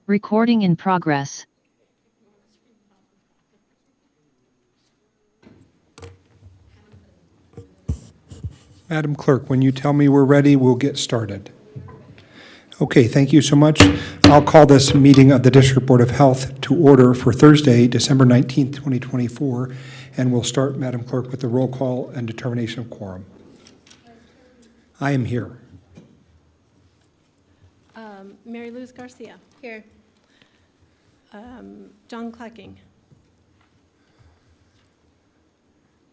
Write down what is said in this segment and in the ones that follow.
Recording in progress. Madam Clerk, when you tell me we're ready, we'll get started. Okay, thank you so much. I'll call this meeting of the District Board of Health to order for Thursday, December 19th, 2024, and we'll start, Madam Clerk, with the roll call and determination of quorum. I am here. Mary Luz Garcia. Here. John Clacking.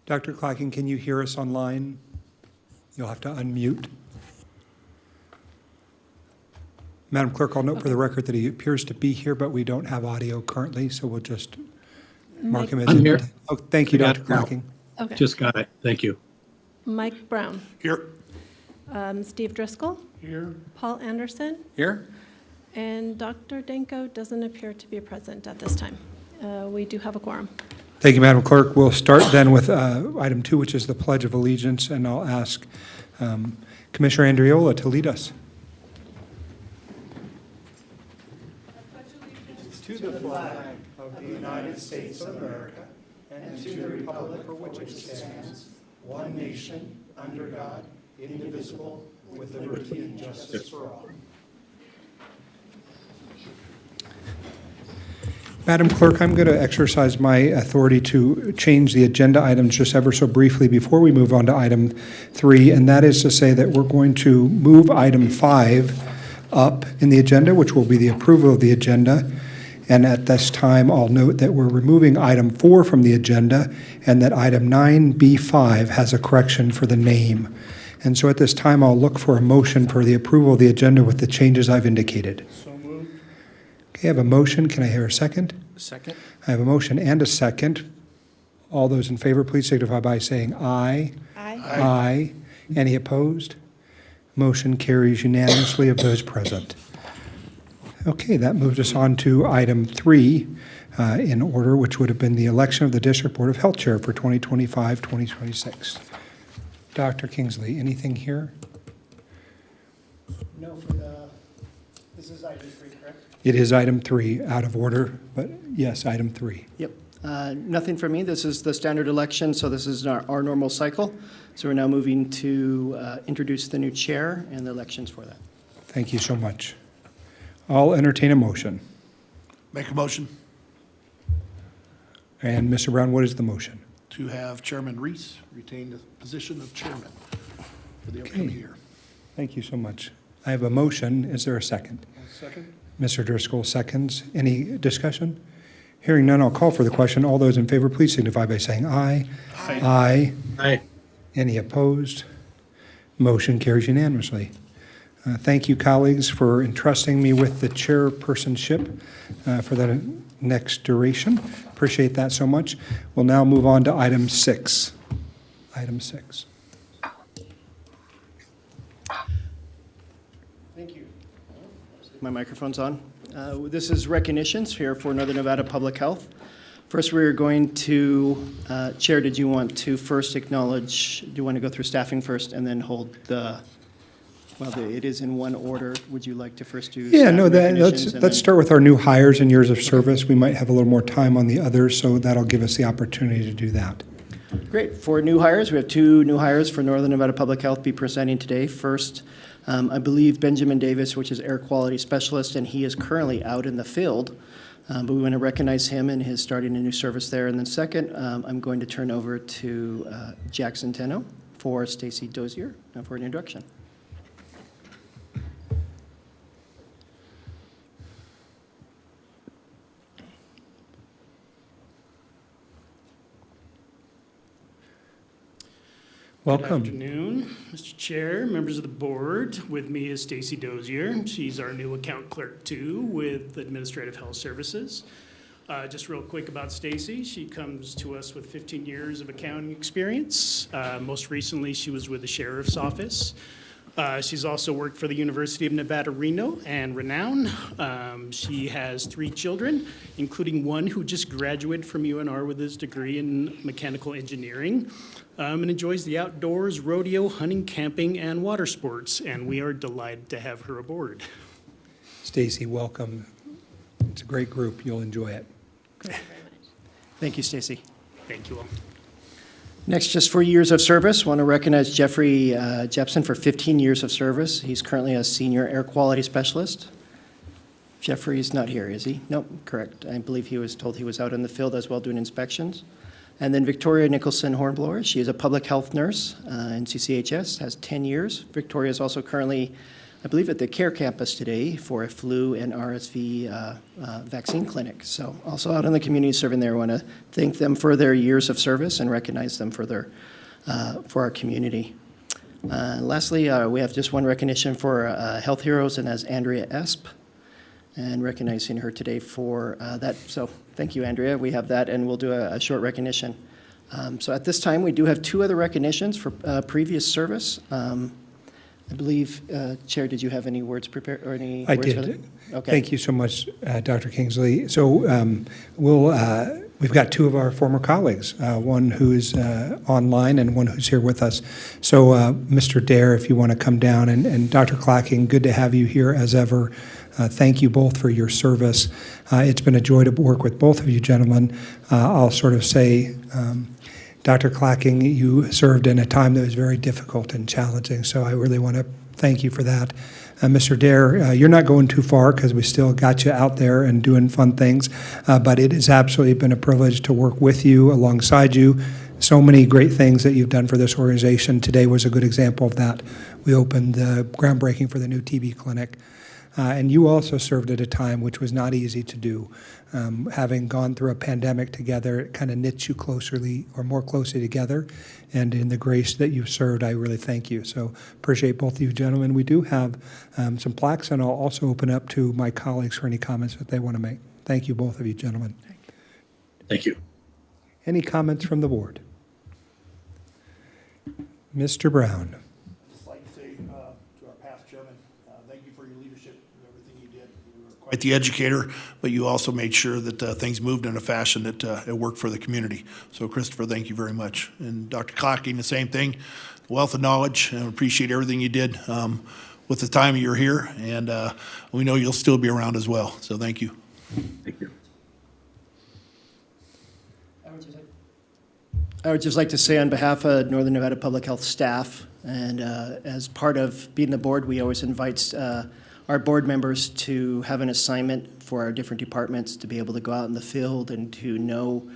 Dr. Clacking, can you hear us online? You'll have to unmute. Madam Clerk, I'll note for the record that he appears to be here, but we don't have audio currently, so we'll just mark him as I'm here. Oh, thank you, I got Dr. it now. Clacking. Okay. Just got it. Thank you. Mike Brown. Here. Steve Driscoll. Here. Paul Anderson. Here. And Dr. Danko doesn't appear to be present at this time. We do have a quorum. Thank you, Madam Clerk. We'll start then with item 2, which is the Pledge of Allegiance, and I'll ask Commissioner Andriola to lead us. To the flag of the United States of America and to the republic for which it stands, one nation, under God, indivisible, with liberty and justice for all. Madam Clerk, I'm going to exercise my authority to change the agenda items just ever so briefly before we move on to item 3, and that is to say that we're going to move item 5 up in the agenda, which will be the approval of the agenda. And at this time, I'll note that we're removing item 4 from the agenda and that item 9B5 has a correction for the name. And so at this time, I'll look for a motion for the approval of the agenda with the changes I've indicated. So moved. Okay, I have a motion. Can I hear a second? Second. I have a motion and a second. All those in favor, please signify by saying aye. Aye. Aye. Any opposed? Motion carries unanimously of those present. Okay, that moves us on to item 3 in order, which would have been the election of the District Board of Health Chair for 2025-2026. Dr. Kingsley, anything here? No, this is item 3, correct? It is item 3, out of order, but yes, item 3. Yep. Nothing for me. This is the standard election, so this is our normal cycle. So we're now moving to introduce the new chair and the elections for that. Thank you so much. I'll entertain a motion. Make a motion And Mr. Brown, what is the motion? to have Chairman Reese retain the position of chairman for the upcoming year. Thank you so much. I have a motion. Is there a second? Second? Mr. Driscoll seconds. Any discussion? Hearing none, I'll call for the question. All those in favor, please signify by saying aye. Aye. Aye. Any opposed? Motion carries unanimously. Thank you, colleagues, for entrusting me with the chairpersonship for the next duration. Appreciate that so much. We'll now move on to item 6. Item 6. Thank you. My microphone's on. This is recognitions here for Northern Nevada Public Health. First, we're going to, Chair, did you want to first acknowledge, do you want to go through staffing first and then hold the, well, it is in one order. Would you like to first do Yeah, staff no, recognitions and let's then- start with our new hires and years of service. We might have a little more time on the others, so that'll give us the opportunity to do that. Great. For new hires, we have 2 new hires for Northern Nevada Public Health be presenting today. First, I believe Benjamin Davis, which is air quality specialist, and he is currently out in the field. But we want to recognize him and his starting a new service there. And then second, I'm going to turn over to Jackson Tenno for Stacy Dozier for an introduction. Welcome. Good afternoon, Mr. Chair, members of the board. With me is Stacy Dozier. She's our new account clerk too with Administrative Health Services. Just real quick about Stacy. She comes to us with 15 years of accounting experience. Most recently, she was with the Sheriff's Office. She's also worked for the University of Nevada, Reno and Renown. She has 3 children, including one who just graduated from UNR with his degree in mechanical engineering, and enjoys the outdoors, rodeo, hunting, camping, and water sports. And we are delighted to have her aboard. Stacy, welcome. It's a great group. You'll enjoy it. Thank you, Stacy. Thank you all. Next, just for years of service, want to recognize Jeffrey Jepson for 15 years of service. He's currently a senior air quality specialist. Jeffrey's not here, is he? Nope, correct. I believe he was told he was out in the field as well doing inspections. And then Victoria Nicholson Hornblower, she is a public health nurse in CCHS, has 10 years. Victoria is also currently, I believe, at the CARE campus today for a flu and RSV vaccine clinic. So also out in the community serving there. I want to thank them for their years of service and recognize them for their for our community. Lastly, we have just one recognition for Health Heroes, and as Andrea Esp, and recognizing her today for that. So thank you, Andrea. We have that, and we'll do a short recognition. So at this time, we do have two other recognitions for previous service. I believe, Chair, did you have any words prepared or any I words did. for them? Okay. Thank you so much, Dr. Kingsley. So we've got two of our former colleagues, one who is online and one who's here with us. So Mr. Dare, if you want to come down, and Dr. Clacking, good to have you here as ever. Thank you both for your service. It's been a joy to work with both of you gentlemen. I'll sort of say, Dr. Clacking, you served in a time that was very difficult and challenging, so I really want to thank you for that. Mr. Dare, you're not going too far because we still got you out there and doing fun things, but it has absolutely been a privilege to work with you, alongside you. So many great things that you've done for this organization. Today was a good example of that. We opened the groundbreaking for the new TB clinic. And you also served at a time which was not easy to do. Having gone through a pandemic together, it kind of knits you more closely together. And in the grace that you've served, I really thank you. So appreciate both of you gentlemen. We do have some plaques, and I'll also open up to my colleagues for any comments that they want to make. Thank you, both of you gentlemen. Thank you. Any comments from the board? Mr. Brown. I'd just like to say to our past chairman, thank you for your leadership and everything you did. You were quite the educator, but you also made sure that things moved in a fashion that it worked for the community. So Christopher, thank you very much. And Dr. Clocking, the same thing, wealth of knowledge, and appreciate everything you did with the time you're here. And we know you'll still be around as well. So thank you. Thank you. I would just like to say on behalf of Northern Nevada Public Health staff, and as part of being the board, we always invite our board members to have an assignment for our different departments to be able to go out in the field and to know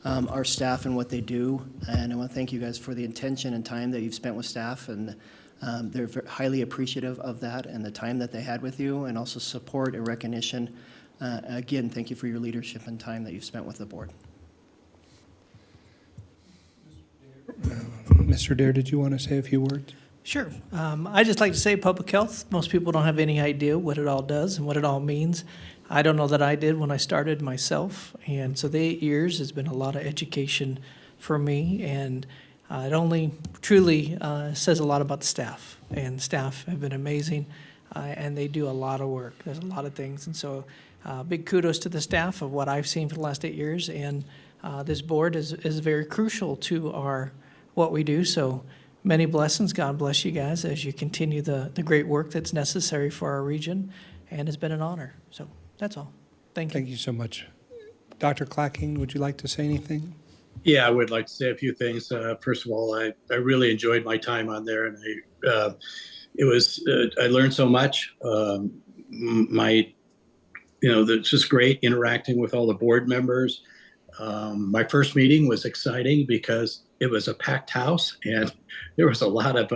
our staff and what they do. And I want to thank you guys for the intention and time that you've spent with staff, and they're highly appreciative of that and the time that they had with you, and also support and recognition. Again, thank you for your leadership and time that you've spent with the board. Mr. Dare, did you want to say a few words? Sure. I just like to say public health, most people don't have any idea what it all does and what it all means. I don't know that I did when I started myself. And so the 8 years has been a lot of education for me. And it only truly says a lot about the staff. And staff have been amazing. And they do a lot of work. There's a lot of things. And so big kudos to the staff of what I've seen for the last 8 years. And this board is very crucial to what we do. So many blessings. God bless you guys as you continue the great work that's necessary for our region. And it's been an honor. So that's all. Thank you. Thank you so much. Dr. Clacking, would you like to say anything? Yeah, I would like to say a few things. First of all, I really enjoyed my time on there, and I learned so much. It's just great interacting with all the board members. My first meeting was exciting because it was a packed house, and there was a lot of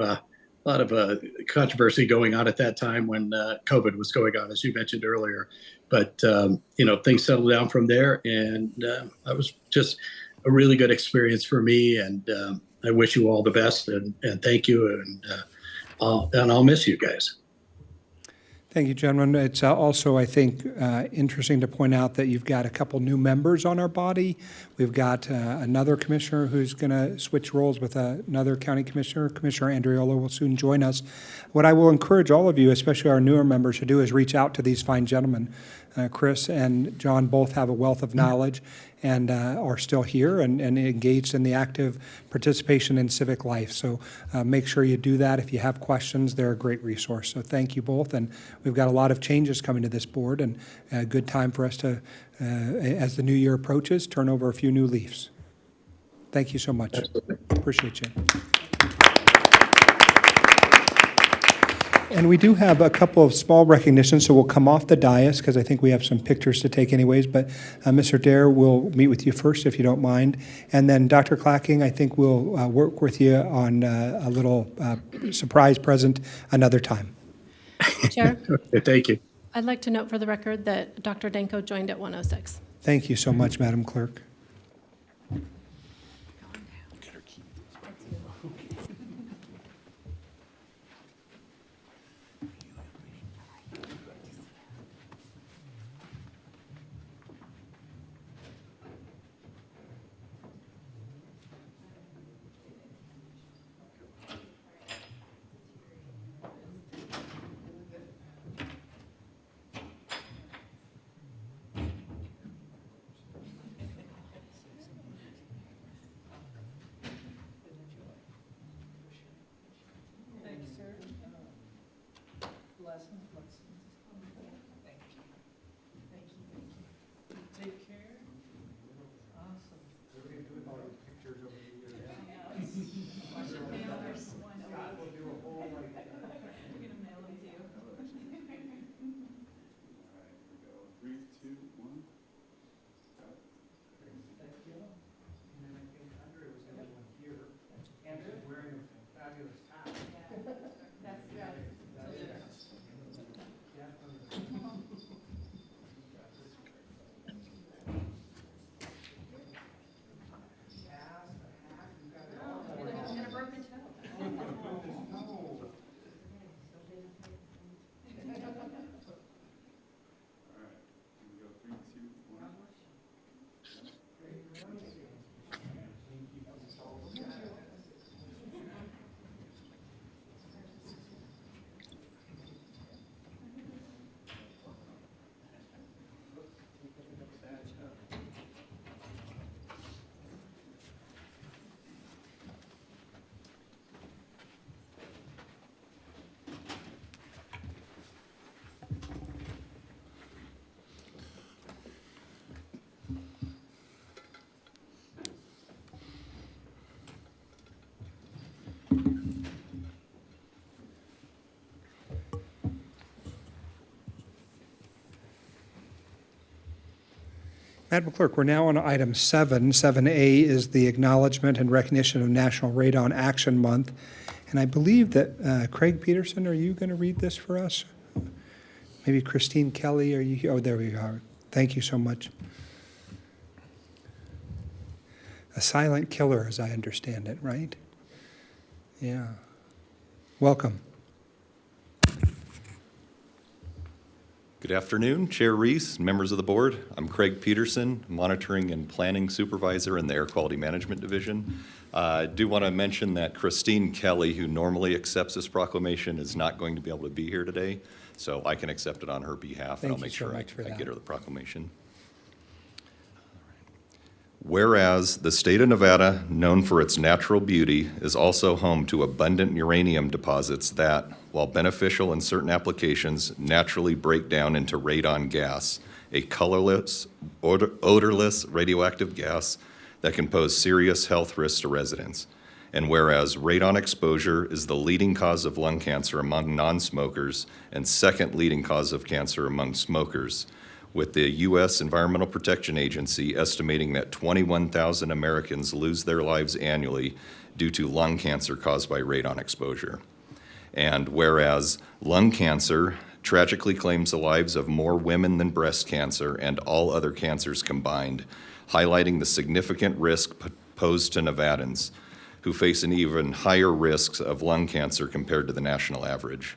controversy going on at that time when COVID was going on, as you mentioned earlier. But things settled down from there, and that was just a really good experience for me. And I wish you all the best, and thank you, and I'll miss you guys. Thank you, gentlemen. It's also, I think, interesting to point out that you've got a couple new members on our body. We've got another commissioner who's going to switch roles with another county commissioner. Commissioner Andriola will soon join us. What I will encourage all of you, especially our newer members, to do is reach out to these fine gentlemen. Chris and John both have a wealth of knowledge, and are still here and engaged in the active participation in civic life. So make sure you do that. If you have questions, they're a great resource. So thank you both. And we've got a lot of changes coming to this board, and a good time for us to, as the new year approaches, turn over a few new leaves. Thank you so much. Absolutely. Appreciate you. And we do have a couple of small recognitions, so we'll come off the dais because I think we have some pictures to take anyways. But Mr. Dare, we'll meet with you first if you don't mind. And then Dr. Clacking, I think we'll work with you on a little surprise present another time. Chair, Okay, thank you. I'd like to note for the record that Dr. Danko joined at 1:06. Thank you so much, Madam Clerk. Madam Clerk, we're now on item 7. 7A is the acknowledgement and recognition of National Radon Action Month. And I believe that Craig Peterson, are you going to read this for us? Maybe Christine Kelly, are you here? Oh, there we are. Thank you so much. A silent killer, as I understand it, right? Yeah. Welcome. Good afternoon, Chair Reese, members of the board. I'm Craig Peterson, Monitoring and Planning Supervisor in the Air Quality Management Division. I do want to mention that Christine Kelly, who normally accepts this proclamation, is not going to be able to be here today, so I can accept it on her behalf, and I'll make sure I get her the proclamation. Whereas the state of Nevada, known for its natural beauty, is also home to abundant uranium deposits that, while beneficial in certain applications, naturally break down into radon gas, a colorless, odorless radioactive gas that can pose serious health risks to residents. And whereas radon exposure is the leading cause of lung cancer among non-smokers and second leading cause of cancer among smokers, with the U.S. Environmental Protection Agency estimating that 21,000 Americans lose their lives annually due to lung cancer caused by radon exposure. And whereas lung cancer tragically claims the lives of more women than breast cancer and all other cancers combined, highlighting the significant risk posed to Nevadans, who face an even higher risk of lung cancer compared to the national average.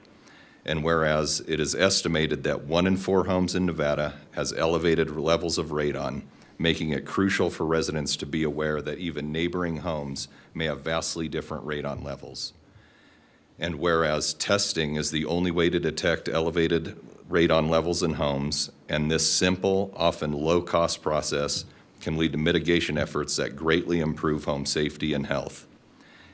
And whereas it is estimated that 1 in 4 homes in Nevada has elevated levels of radon, making it crucial for residents to be aware that even neighboring homes may have vastly different radon levels. And whereas testing is the only way to detect elevated radon levels in homes, and this simple, often low-cost process can lead to mitigation efforts that greatly improve home safety and health.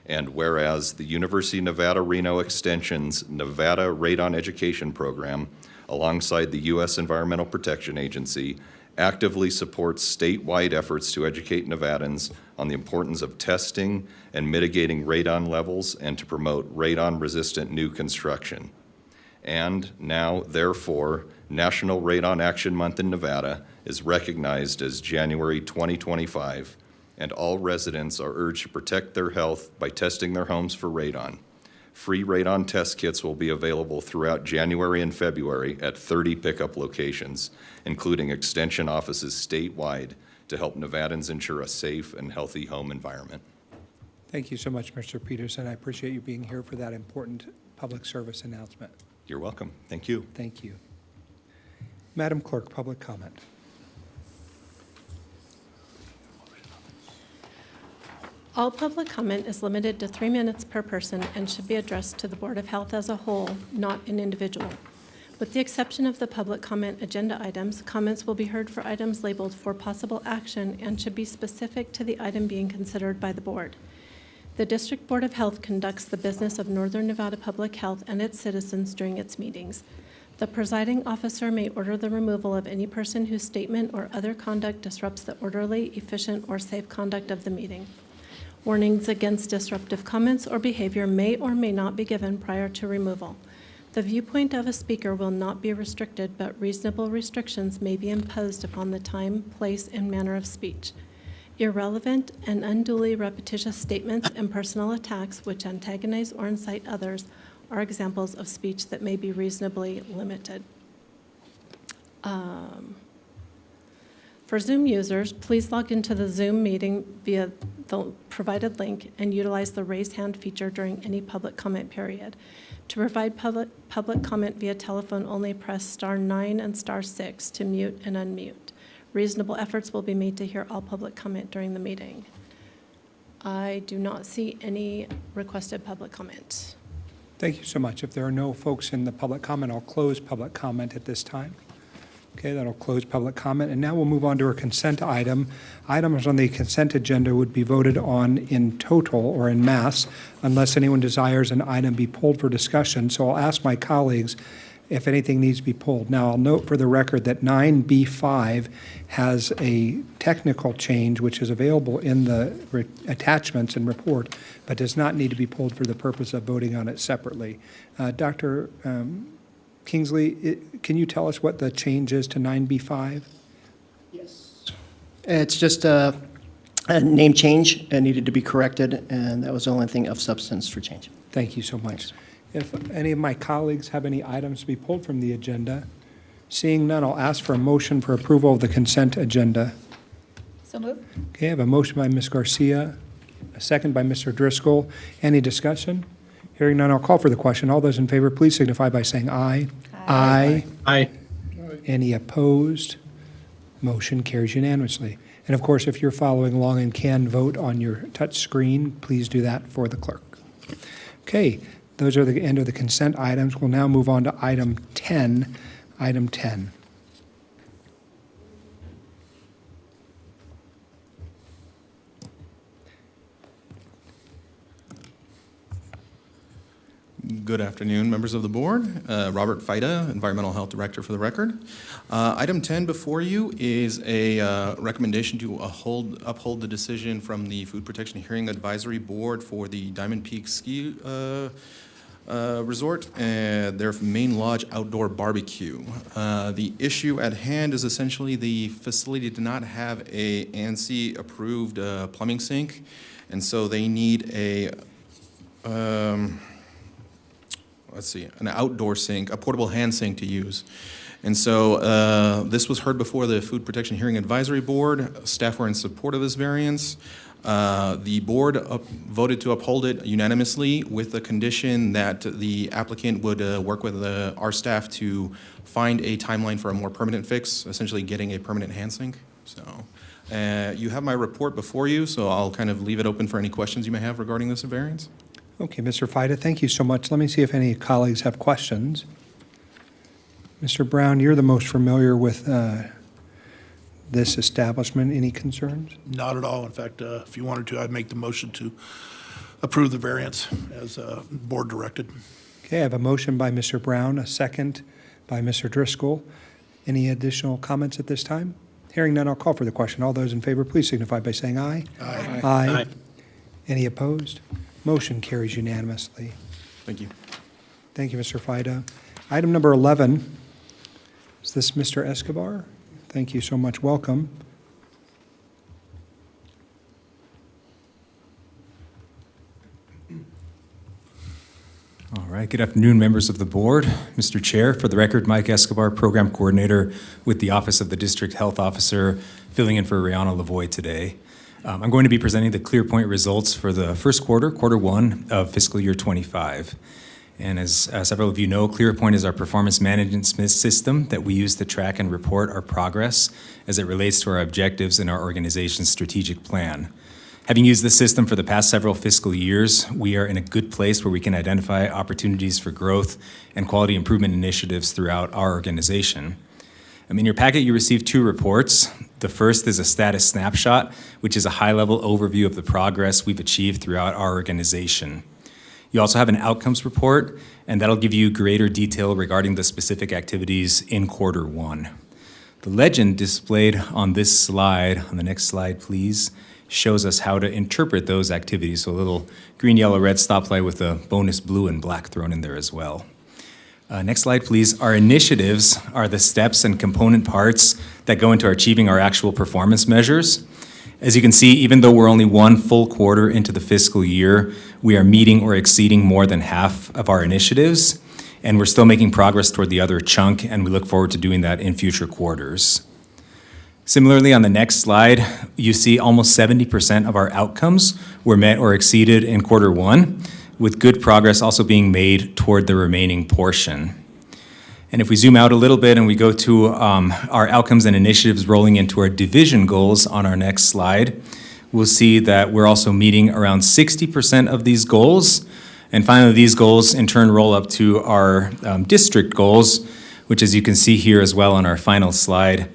And whereas the University of Nevada, Reno Extension's Nevada Radon Education Program, alongside the U.S. Environmental Protection Agency, actively supports statewide efforts to educate Nevadans on the importance of testing and mitigating radon levels and to promote radon-resistant new construction. And now, therefore, National Radon Action Month in Nevada is recognized as January 2025, and all residents are urged to protect their health by testing their homes for radon. Free radon test kits will be available throughout January and February at 30 pickup locations, including extension offices statewide, to help Nevadans ensure a safe and healthy home environment. Thank you so much, Mr. Peterson. I appreciate you being here for that important public service announcement. You're welcome. Thank you. Thank you. Madam Clerk, public comment. All public comment is limited to 3 minutes per person and should be addressed to the Board of Health as a whole, not an individual. With the exception of the public comment agenda items, comments will be heard for items labeled for possible action and should be specific to the item being considered by the board. The District Board of Health conducts the business of Northern Nevada Public Health and its citizens during its meetings. The presiding officer may order the removal of any person whose statement or other conduct disrupts the orderly, efficient, or safe conduct of the meeting. Warnings against disruptive comments or behavior may or may not be given prior to removal. The viewpoint of a speaker will not be restricted, but reasonable restrictions may be imposed upon the time, place, and manner of speech. Irrelevant and unduly repetitious statements and personal attacks which antagonize or incite others are examples of speech that may be reasonably limited. For Zoom users, please log into the Zoom meeting via the provided link and utilize the raise hand feature during any public comment period. To provide public comment via telephone only, press *9 and *6 to mute and unmute. Reasonable efforts will be made to hear all public comment during the meeting. I do not see any requested public comment. Thank you so much. If there are no folks in the public comment, I'll close public comment at this time. Okay, that'll close public comment. And now we'll move on to our consent item. Items on the consent agenda would be voted on in total or in mass unless anyone desires an item be pulled for discussion. So I'll ask my colleagues if anything needs to be pulled. Now, I'll note for the record that 9B5 has a technical change which is available in the attachments and report, but does not need to be pulled for the purpose of voting on it separately. Dr. Kingsley, can you tell us what the change is to 9B5? Yes. It's just a name change. It needed to be corrected, and that was the only thing of substance for change. Thank you so much. If any of my colleagues have any items to be pulled from the agenda, seeing none, I'll ask for a motion for approval of the consent agenda. So moved. Okay, I have a motion by Ms. Garcia, a second by Mr. Driscoll. Any discussion? Hearing none, I'll call for the question. All those in favor, please signify by saying aye. Aye. Aye. Any opposed? Motion carries unanimously. And of course, if you're following along and can vote on your touch screen, please do that for the clerk. Okay, those are the end of the consent items. We'll now move on to item 10. Item 10. Good afternoon, members of the board. Robert Fida, Environmental Health Director for the record. Item 10 before you is a recommendation to uphold the decision from the Food Protection Hearing Advisory Board for the Diamond Peak Ski Resort and their main lodge outdoor barbecue. The issue at hand is essentially the facility did not have a ANSI approved plumbing sink, and so they need a an outdoor sink, a portable hand sink to use. And so this was heard before the Food Protection Hearing Advisory Board. Staff were in support of this variance. The board voted to uphold it unanimously with the condition that the applicant would work with our staff to find a timeline for a more permanent fix, essentially getting a permanent hand sink. So you have my report before you, so I'll kind of leave it open for any questions you may have regarding this variance. Okay, Mr. Fida, thank you so much. Let me see if any colleagues have questions. Mr. Brown, you're the most familiar with this establishment. Any concerns? Not at all. In fact, if you wanted to, I'd make the motion to approve the variance as board directed. Okay, I have a motion by Mr. Brown, a second by Mr. Driscoll. Any additional comments at this time? Hearing none, I'll call for the question. All those in favor, please signify by saying aye. Aye. Aye. Any opposed? Motion carries unanimously. Thank you. Thank you, Mr. Fida. Item number 11, is this Mr. Escobar? Thank you so much. Welcome. All right, good afternoon, members of the board. Mr. Chair, for the record, Mike Escobar, Program Coordinator with the Office of the District Health Officer, filling in for Rihanna Lavoie today. I'm going to be presenting the ClearPoint results for the first quarter, quarter one of fiscal year 25. And as several of you know, ClearPoint is our performance management system that we use to track and report our progress as it relates to our objectives in our organization's strategic plan. Having used this system for the past several fiscal years, we are in a good place where we can identify opportunities for growth and quality improvement initiatives throughout our organization. In your packet, you received two reports. The first is a status snapshot, which is a high-level overview of the progress we've achieved throughout our organization. You also have an outcomes report, and that'll give you greater detail regarding the specific activities in quarter one. The legend displayed on this slide, on the next slide, please, shows us how to interpret those activities. So a little green, yellow, red stoplight with a bonus blue and black thrown in there as well. Next slide, please. Our initiatives are the steps and component parts that go into achieving our actual performance measures. As you can see, even though we're only one full quarter into the fiscal year, we are meeting or exceeding more than half of our initiatives, and we're still making progress toward the other chunk, and we look forward to doing that in future quarters. Similarly, on the next slide, you see almost 70% of our outcomes were met or exceeded in quarter one, with good progress also being made toward the remaining portion. And if we zoom out a little bit and we go to our outcomes and initiatives rolling into our division goals on our next slide, we'll see that we're also meeting around 60% of these goals. And finally, these goals in turn roll up to our district goals, which as you can see here as well on our final slide,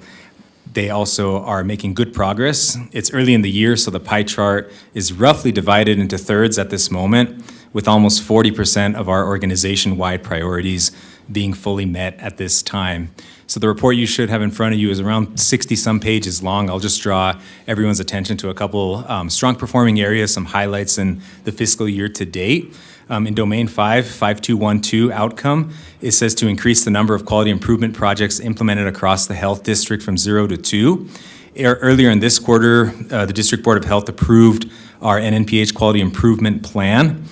they also are making good progress. It's early in the year, so the pie chart is roughly divided into thirds at this moment, with almost 40% of our organization-wide priorities being fully met at this time. So the report you should have in front of you is around 60-some pages long. I'll just draw everyone's attention to a couple strong performing areas, some highlights in the fiscal year to date. In Domain 5, 5212 outcome, it says to increase the number of quality improvement projects implemented across the health district from 0 to 2. Earlier in this quarter, the District Board of Health approved our NNPH Quality Improvement Plan.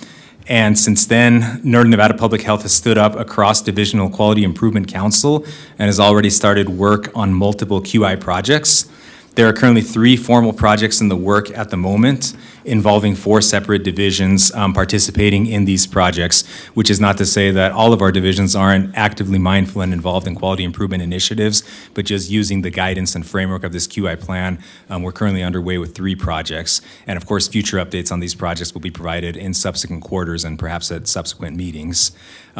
And since then, Northern Nevada Public Health has stood up a cross-divisional Quality Improvement Council and has already started work on multiple QI projects. There are currently 3 formal projects in the work at the moment involving 4 separate divisions participating in these projects, which is not to say that all of our divisions aren't actively mindful and involved in quality improvement initiatives, but just using the guidance and framework of this QI plan, we're currently underway with 3 projects. And of course, future updates on these projects will be provided in subsequent quarters and perhaps at subsequent meetings.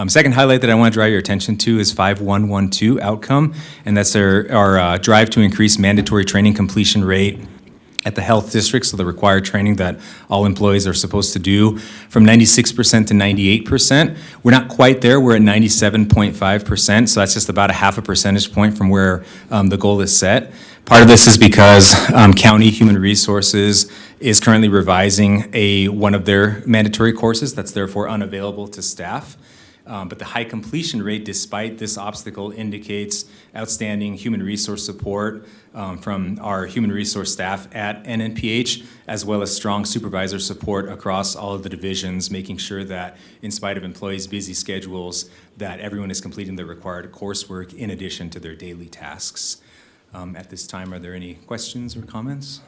Second highlight that I want to draw your attention to is 5112 outcome, and that's our drive to increase mandatory training completion rate at the health district, so the required training that all employees are supposed to do, from 96% to 98%. We're not quite there. We're at 97.5%, so that's just about a half a percentage point from where the goal is set. Part of this is because County Human Resources is currently revising one of their mandatory courses that's therefore unavailable to staff. But the high completion rate, despite this obstacle, indicates outstanding human resource support from our human resource staff at NNPH, as well as strong supervisor support across all of the divisions, making sure that in spite of employees' busy schedules, that everyone is completing the required coursework in addition to their daily tasks. At this time, are there any questions or comments?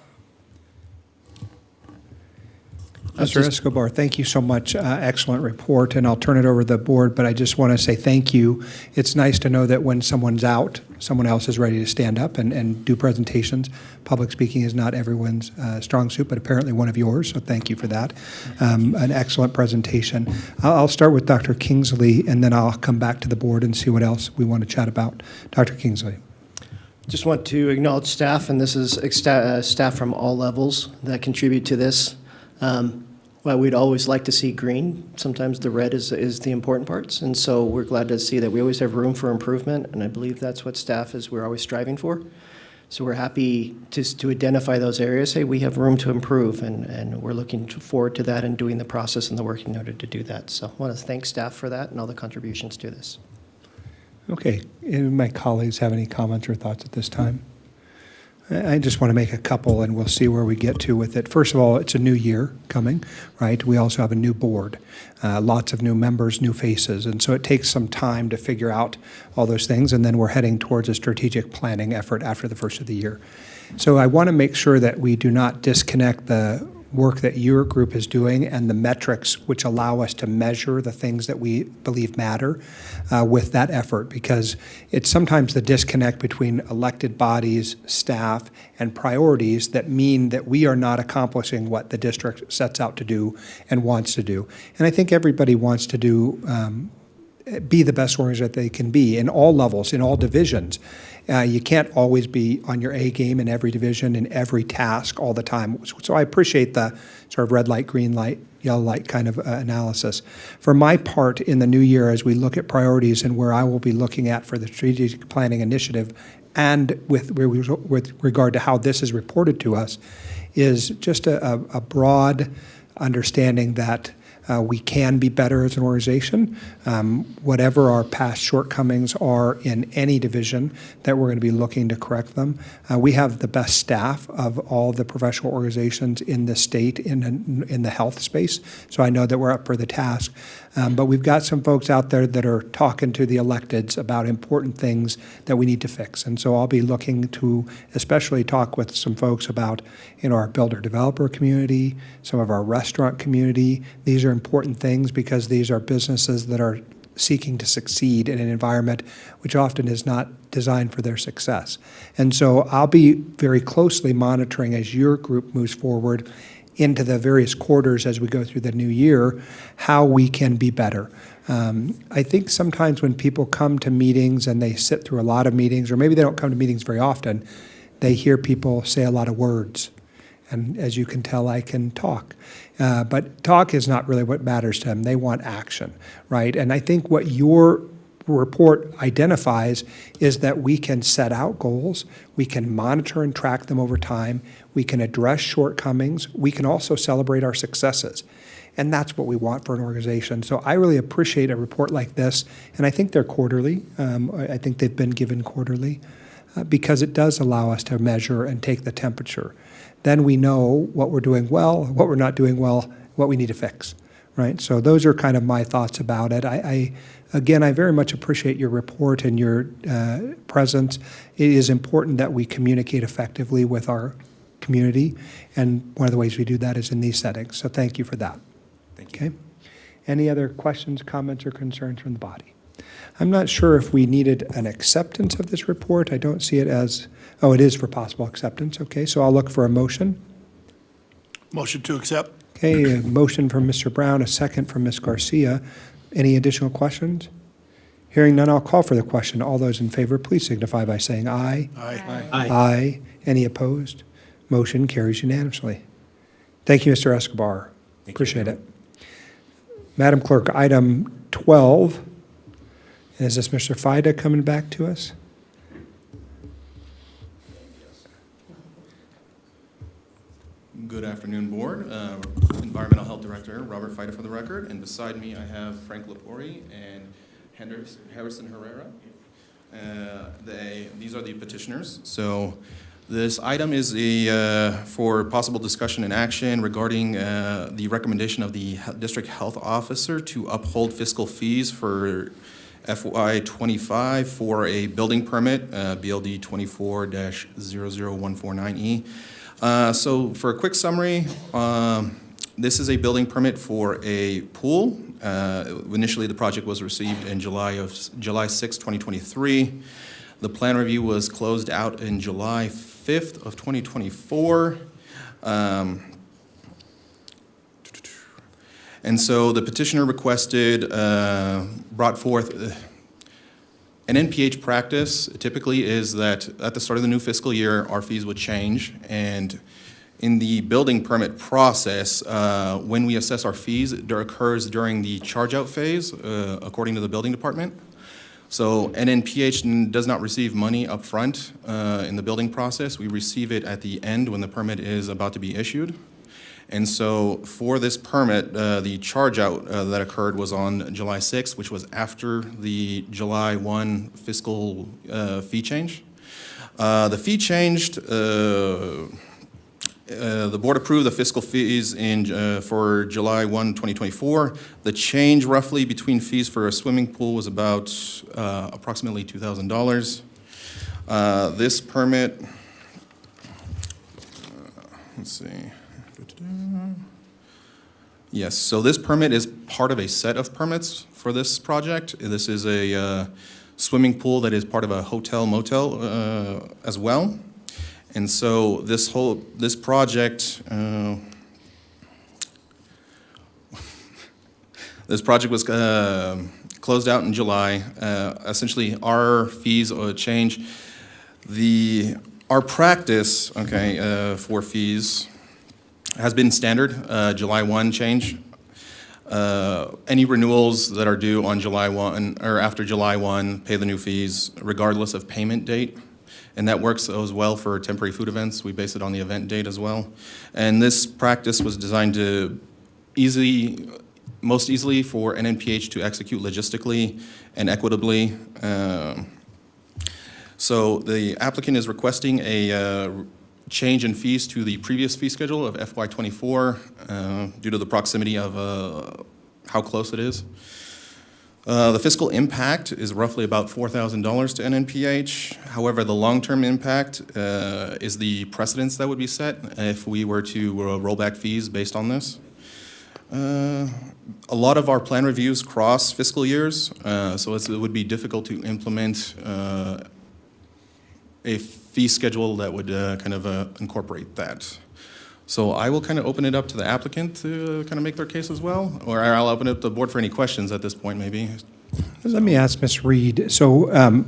Mr. Escobar, thank you so much. Excellent report, and I'll turn it over to the board, but I just want to say thank you. It's nice to know that when someone's out, someone else is ready to stand up and do presentations. Public speaking is not everyone's strong suit, but apparently one of yours, so thank you for that. An excellent presentation. I'll start with Dr. Kingsley, and then I'll come back to the board and see what else we want to chat about. Dr. Kingsley. Just want to acknowledge staff, and this is staff from all levels that contribute to this. While we'd always like to see green, sometimes the red is the important parts, and so we're glad to see that we always have room for improvement, and I believe that's what staff is, we're always striving for. So we're happy to identify those areas. Hey, we have room to improve, and we're looking forward to that and doing the process and the work in order to do that. So I want to thank staff for that and all the contributions to this. Okay, any of my colleagues have any comments or thoughts at this time? I just want to make a couple, and we'll see where we get to with it. First of all, it's a new year coming, right? We also have a new board, lots of new members, new faces, and so it takes some time to figure out all those things, and then we're heading towards a strategic planning effort after the first of the year. So I want to make sure that we do not disconnect the work that your group is doing and the metrics which allow us to measure the things that we believe matter with that effort, because it's sometimes the disconnect between elected bodies, staff, and priorities that mean that we are not accomplishing what the district sets out to do and wants to do. And I think everybody wants to do be the best organization that they can be in all levels, in all divisions. You can't always be on your A game in every division, in every task all the time. So I appreciate the sort of red light, green light, yellow light kind of analysis. For my part in the new year, as we look at priorities and where I will be looking at for the strategic planning initiative and with regard to how this is reported to us, is just a broad understanding that we can be better as an organization, whatever our past shortcomings are in any division, that we're going to be looking to correct them. We have the best staff of all the professional organizations in the state in the health space, so I know that we're up for the task. But we've got some folks out there that are talking to the electeds about important things that we need to fix. And so I'll be looking to especially talk with some folks about, our builder-developer community, some of our restaurant community. These are important things because these are businesses that are seeking to succeed in an environment which often is not designed for their success. And so I'll be very closely monitoring as your group moves forward into the various quarters as we go through the new year, how we can be better. I think sometimes when people come to meetings and they sit through a lot of meetings, or maybe they don't come to meetings very often, they hear people say a lot of words. And as you can tell, I can talk. But talk is not really what matters to them. They want action, right? And I think what your report identifies is that we can set out goals, we can monitor and track them over time, we can address shortcomings, we can also celebrate our successes. And that's what we want for an organization. So I really appreciate a report like this, and I think they're quarterly. I think they've been given quarterly because it does allow us to measure and take the temperature. Then we know what we're doing well, what we're not doing well, what we need to fix, right? So those are kind of my thoughts about it. Again, I very much appreciate your report and your presence. It is important that we communicate effectively with our community, and one of the ways we do that is in these settings. So thank you for that. Thank you. Okay. Any other questions, comments, or concerns from the body? I'm not sure if we needed an acceptance of this report. I don't see it as, oh, it is for possible acceptance. Okay, so I'll look for a motion. Motion to accept. Okay, a motion from Mr. Brown, a second from Ms. Garcia. Any additional questions? Hearing none, I'll call for the question. All those in favor, please signify by saying aye. Aye. Aye. Any opposed? Motion carries unanimously. Thank you, Mr. Escobar. Appreciate it. Madam Clerk, item 12. Is this Mr. Fida coming back to us? Good afternoon, Board. Environmental Health Director Robert Fida for the record, and beside me I have Frank Lepori and Harrison Herrera. These are the petitioners. So this item is for possible discussion and action regarding the recommendation of the District Health Officer to uphold fiscal fees for FY 25 for a building permit, BLD 24-00149E. So for a quick summary, this is a building permit for a pool. Initially, the project was received in July 6, 2023. The plan review was closed out in July 5th of 2024. And so the petitioner requested, brought forth An NPH practice typically is that at the start of the new fiscal year, our fees would change. And in the building permit process, when we assess our fees, it occurs during the charge-out phase, according to the building department. So NNPH does not receive money up front in the building process. We receive it at the end when the permit is about to be issued. And so for this permit, the charge-out that occurred was on July 6th, which was after the July 1 fiscal fee change. The fee changed, the board approved the fiscal fees for July 1, 2024. The change roughly between fees for a swimming pool was about approximately $2,000. This permit, let's see. Yes, so this permit is part of a set of permits for this project. This is a swimming pool that is part of a hotel motel as well. And so this project, this project was closed out in July. Essentially, our fees change. Our practice, for fees has been standard, July 1 change. Any renewals that are due on July 1 or after July 1 pay the new fees regardless of payment date. And that works as well for temporary food events. We base it on the event date as well. And this practice was designed to most easily for NNPH to execute logistically and equitably. So the applicant is requesting a change in fees to the previous fee schedule of FY24 due to the proximity of how close it is. The fiscal impact is roughly about $4,000 to NNPH. However, the long-term impact is the precedence that would be set if we were to roll back fees based on this. A lot of our plan reviews cross fiscal years, so it would be difficult to implement a fee schedule that would incorporate that. So I will kind of open it up to the applicant to kind of make their case as well, or I'll open it up to the board for any questions at this point, maybe. Let me ask Ms. Reed, so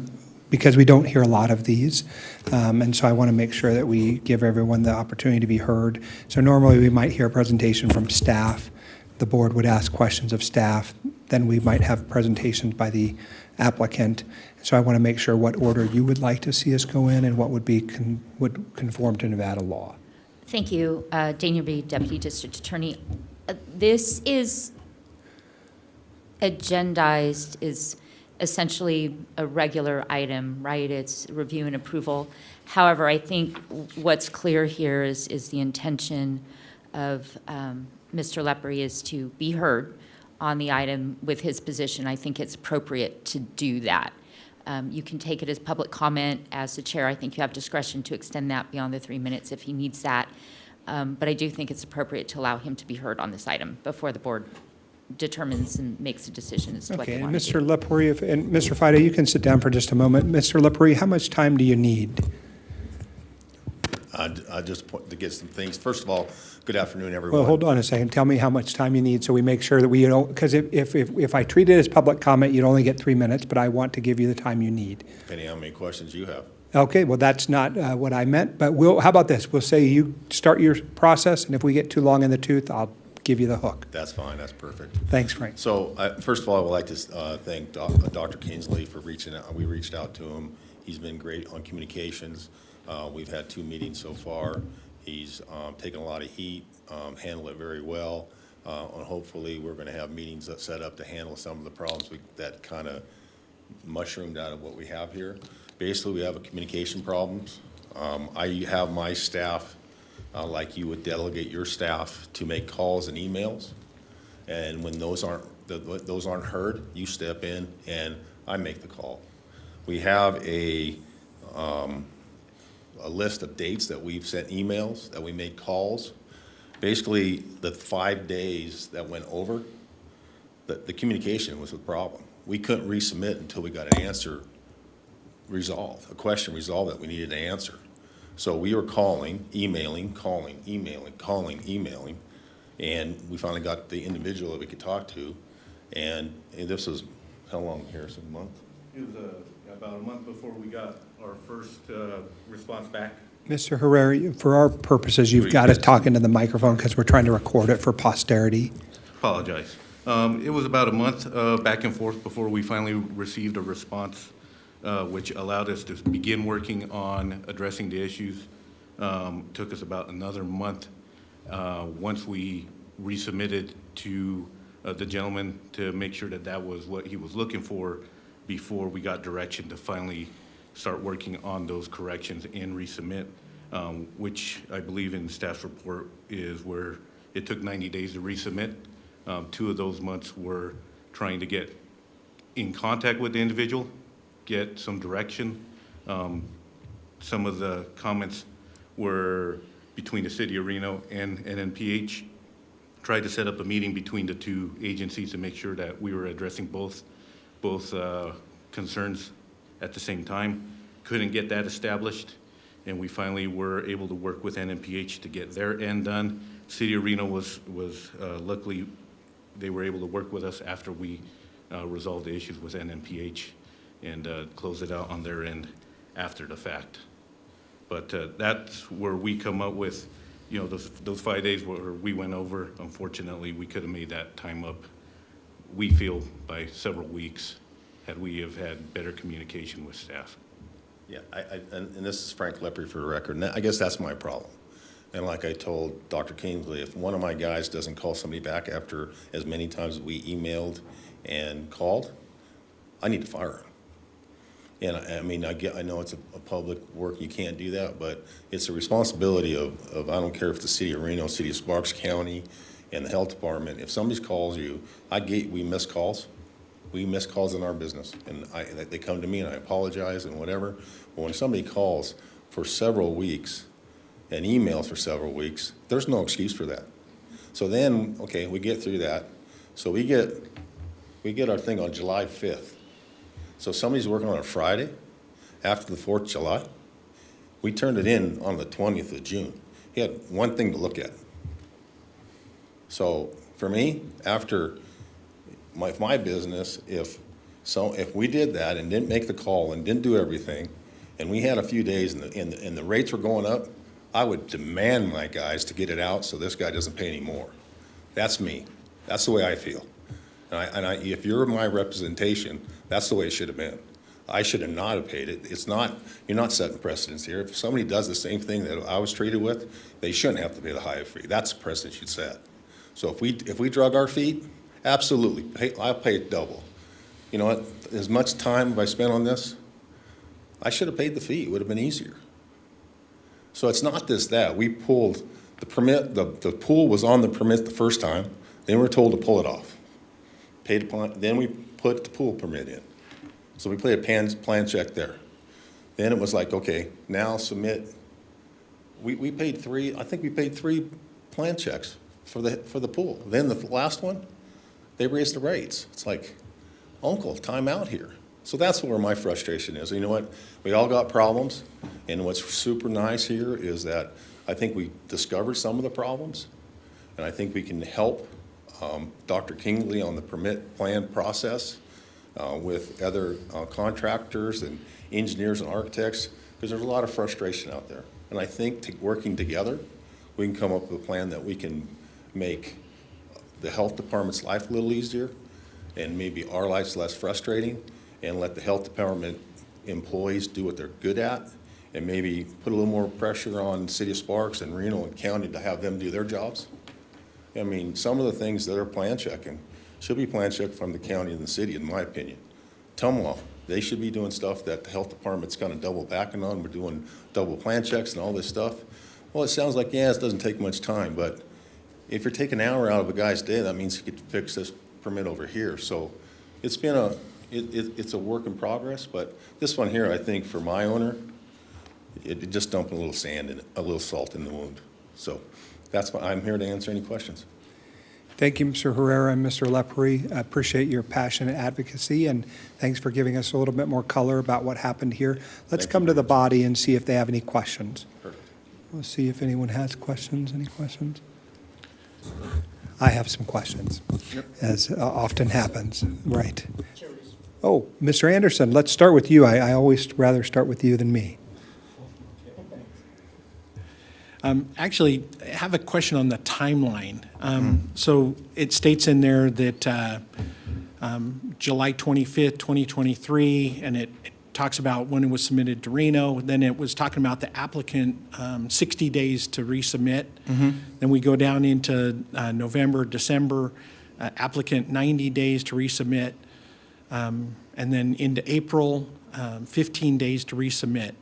because we don't hear a lot of these, and so I want to make sure that we give everyone the opportunity to be heard. So normally we might hear a presentation from staff. The board would ask questions of staff. Then we might have presentations by the applicant. So I want to make sure what order you would like to see us go in and what would be would conform to Nevada law. Thank you, Daniel Reed, Deputy District Attorney. This is agendized, is essentially a regular item, right? It's review and approval. However, I think what's clear here is the intention of Mr. Lepre is to be heard on the item with his position. I think it's appropriate to do that. You can take it as public comment. As the chair, I think you have discretion to extend that beyond the 3 minutes if he needs that. But I do think it's appropriate to allow him to be heard on this item before the board determines and makes a decision as to what they want to do. Okay, and Mr. Lepre, and Mr. Fida, you can sit down for just a moment. Mr. Lepre, how much time do you need? I just want to get some things. First of all, good afternoon, everyone. Well, hold on a second. Tell me how much time you need so we make sure that we don't, because if I treat it as public comment, you'd only get 3 minutes, but I want to give you the time you need. Depending on how many questions you have. Okay, well, that's not what I meant, but how about this? We'll say you start your process, and if we get too long in the tooth, I'll give you the hook. That's fine. That's perfect. Thanks, Frank. So, first of all, I would like to thank Dr. Kingsley for reaching out. We reached out to him. He's been great on communications. We've had 2 meetings so far. He's taken a lot of heat, handled it very well, and hopefully we're going to have meetings set up to handle some of the problems that kind of mushroomed out of what we have here. Basically, we have a communication problems. I have my staff, like you would delegate your staff, to make calls and emails, and when those aren't heard, you step in and I make the call. We have a list of dates that we've sent emails, that we made calls. Basically, the 5 days that went over, the communication was the problem. We couldn't resubmit until we got an answer resolved, a question resolved that we needed to answer. So we were calling, emailing, and we finally got the individual that we could talk to. And this was, how long, Harrison, a month? It was about a month before we got our first response back. Mr. Herrera, for our purposes, you've got to talk into the microphone because we're trying to record it for posterity. Apologize. It was about a month back and forth before we finally received a response, which allowed us to begin working on addressing the issues. Took us about another month once we resubmitted to the gentleman to make sure that that was what he was looking for before we got direction to finally start working on those corrections and resubmit, which I believe in the staff's report is where it took 90 days to resubmit. 2 of those months were trying to get in contact with the individual, get some direction. Some of the comments were between the city of Reno and NNPH. Tried to set up a meeting between the 2 agencies to make sure that we were addressing both concerns at the same time. Couldn't get that established, and we finally were able to work with NNPH to get their end done. City of Reno was luckily, they were able to work with us after we resolved the issues with NNPH and close it out on their end after the fact. But that's where we come up with, you know, those 5 days where we went over. Unfortunately, we could have made that time up, we feel, by several weeks had we have had better communication with staff. Yeah, and this is Frank Lepre for the record, and I guess that's my problem. And like I told Dr. Kingsley, if one of my guys doesn't call somebody back after as many times as we emailed and called, I need to fire him. And I mean, I know it's a public work, you can't do that, but it's a responsibility of I don't care if the city of Reno, city of Sparks County, and the health department, if somebody calls you, we miss calls. We miss calls in our business, and they come to me and I apologize and whatever. But when somebody calls for several weeks and emails for several weeks, there's no excuse for that. So then, okay, we get through that. So we get our thing on July 5th. So somebody's working on a Friday after the 4th of July. We turned it in on the 20th of June. He had one thing to look at. So for me, after my business, if we did that and didn't make the call and didn't do everything, and we had a few days and the rates were going up, I would demand my guys to get it out so this guy doesn't pay any more. That's me. That's the way I feel. And if you're my representation, that's the way it should have been. I should have not have paid it. You're not setting precedents here. If somebody does the same thing that I was treated with, they shouldn't have to pay the higher fee. That's the precedent you set. So if we drug our feet, absolutely, I'll pay it double. You know what, as much time have I spent on this, I should have paid the fee. It would have been easier. So it's not that. We pulled the permit, the pool was on the permit the first time, then we were told to pull it off. Then we put the pool permit in. So we played a plan check there. Then it was like, okay, now submit. We paid I think we paid 3 plan checks for the pool. Then the last one, they raised the rates. It's like, uncle, time out here. So that's where my frustration is. You know what? We all got problems, and what's super nice here is that I think we discovered some of the problems, and I think we can help Dr. Kingsley on the permit plan process with other contractors and engineers and architects, because there's a lot of frustration out there. And I think working together, we can come up with a plan that we can make the health department's life a little easier and maybe our lives less frustrating, and let the health department employees do what they're good at, and maybe put a little more pressure on the city of Sparks and Reno and county to have them do their jobs. I mean, some of the things that are plan checking should be plan checked from the county and the city, in my opinion. Tumwell, they should be doing stuff that the health department's kind of double backing on. We're doing double plan checks and all this stuff. Well, it sounds like, yeah, it doesn't take much time, but if you're taking an hour out of a guy's day, that means he could fix this permit over here. So it's been it's a work in progress, but this one here, I think for my owner, it just dumped a little sand in it, a little salt in the wound. So that's why I'm here to answer any questions. Thank you, Mr. Herrera and Mr. Lepre. I appreciate your passionate advocacy, and thanks for giving us a little bit more color about what happened here. Let's come to the body and see if they have any questions. Perfect. We'll see if anyone has questions. Any questions? I have some questions, as often happens. Right. Oh, Mr. Anderson, let's start with you. I always rather start with you than me. Actually, I have a question on the timeline. So it states in there that July 25th, 2023, and it talks about when it was submitted to Reno. Then it was talking about the applicant 60 days to resubmit. Then we go down into November, December, applicant 90 days to resubmit. And then into April, 15 days to resubmit.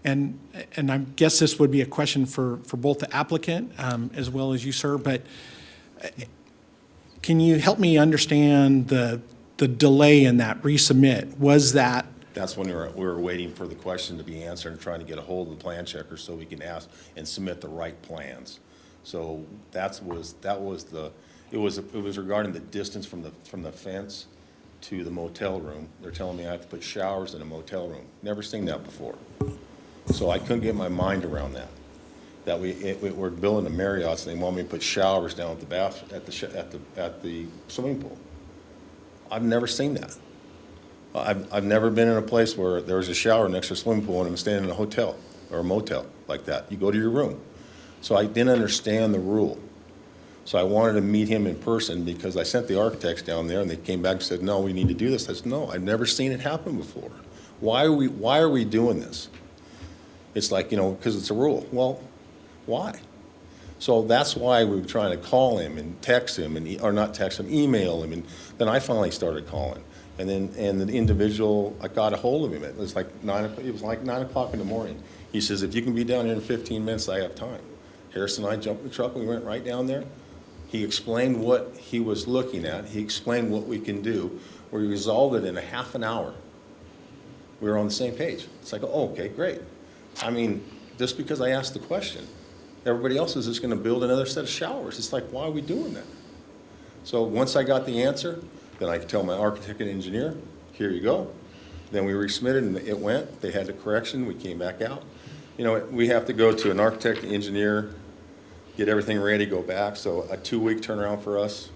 And I guess this would be a question for both the applicant as well as you, sir, but can you help me understand the delay in that resubmit? Was that? That's when we were waiting for the question to be answered and trying to get a hold of the plan checker so we can ask and submit the right plans. So it was regarding the distance from the fence to the motel room. They're telling me I have to put showers in a motel room. Never seen that before. So I couldn't get my mind around that. That we're building a Marriott, and they want me to put showers down at the at the swimming pool. I've never seen that. I've never been in a place where there's a shower next to a swimming pool and I'm staying in a hotel or a motel like that. You go to your room. So I didn't understand the rule. So I wanted to meet him in person because I sent the architects down there and they came back and said, no, we need to do this. I said, no, I've never seen it happen before. Why are we doing this? It's like, because it's a rule. Well, why? So that's why we were trying to call him and text him, or not text him, email him, and then I finally started calling. And the individual, I got a hold of him. It was like 9 o'clock in the morning. He says, if you can be down here in 15 minutes, I have time. Harrison and I jumped in the truck and we went right down there. He explained what he was looking at. He explained what we can do. We resolved it in a half an hour. We were on the same page. It's like, oh, okay, great. I mean, just because I asked the question, everybody else is just going to build another set of showers. It's like, why are we doing that? So once I got the answer, then I could tell my architect and engineer, here you go. Then we resubmitted and it went. They had the correction. We came back out. We have to go to an architect, engineer, get everything ready, go back. So a 2-week turnaround for us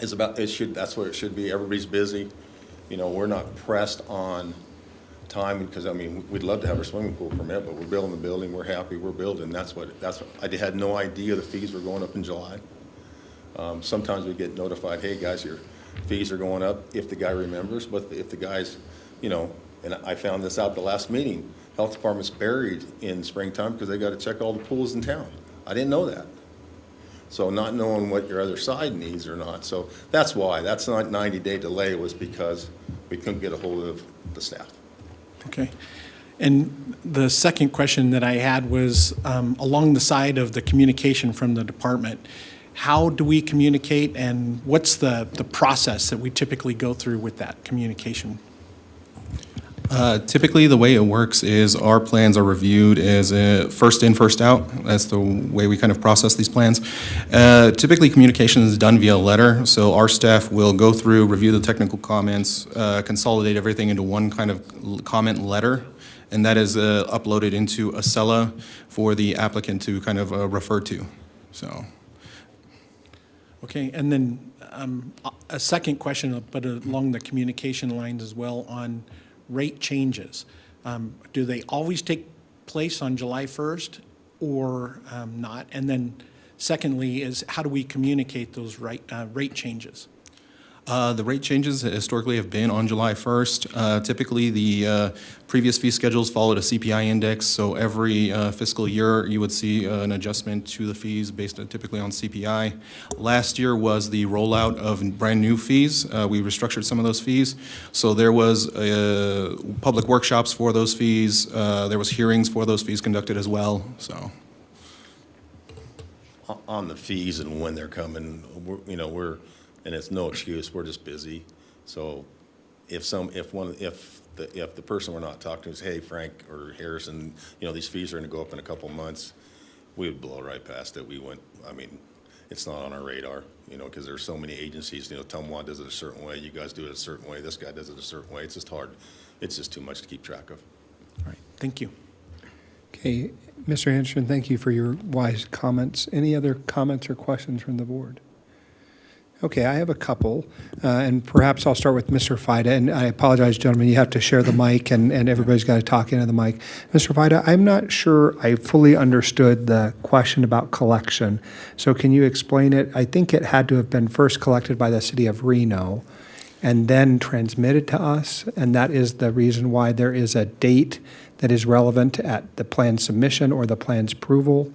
is that's what it should be. Everybody's busy. We're not pressed on time because we'd love to have our swimming pool permit, but we're building the building. We're happy. We're building. That's what I had no idea the fees were going up in July. Sometimes we get notified, hey guys, your fees are going up if the guy remembers, but if the guy's, and I found this out the last meeting, health department's buried in springtime because they got to check all the pools in town. I didn't know that. So not knowing what your other side needs or not. So that's why. That's not 90-day delay, was because we couldn't get a hold of the staff. Okay. And the second question that I had was along the side of the communication from the department. How do we communicate and what's the process that we typically go through with that communication? Typically, the way it works is our plans are reviewed as first in, first out. That's the way we kind of process these plans. Typically, communication is done via letter, so our staff will go through, review the technical comments, consolidate everything into one kind of comment letter, and that is uploaded into Acela for the applicant to kind of refer to. So. Okay, and then a second question, but along the communication lines as well, on rate changes. Do they always take place on July 1st or not? And then secondly is how do we communicate those rate changes? The rate changes historically have been on July 1st. Typically, the previous fee schedules followed a CPI index, so every fiscal year you would see an adjustment to the fees based typically on CPI. Last year was the rollout of brand new fees. We restructured some of those fees, so there was public workshops for those fees. There was hearings for those fees conducted as well. So. On the fees and when they're coming, and it's no excuse, we're just busy. So if the person we're not talking to is, hey, Frank or Harrison, these fees are going to go up in a couple months, we would blow right past it. It's not on our radar, because there's so many agencies. Tumwa does it a certain way, you guys do it a certain way, this guy does it a certain way. It's just hard. It's just too much to keep track of. All right, thank you. Okay, Mr. Anderson, thank you for your wise comments. Any other comments or questions from the board? Okay, I have a couple, and perhaps I'll start with Mr. Fida, and I apologize, gentlemen, you have to share the mic, and everybody's got to talk into the mic. Mr. Fida, I'm not sure I fully understood the question about collection, so can you explain it? I think it had to have been first collected by the city of Reno and then transmitted to us, and that is the reason why there is a date that is relevant at the plan submission or the plan's approval?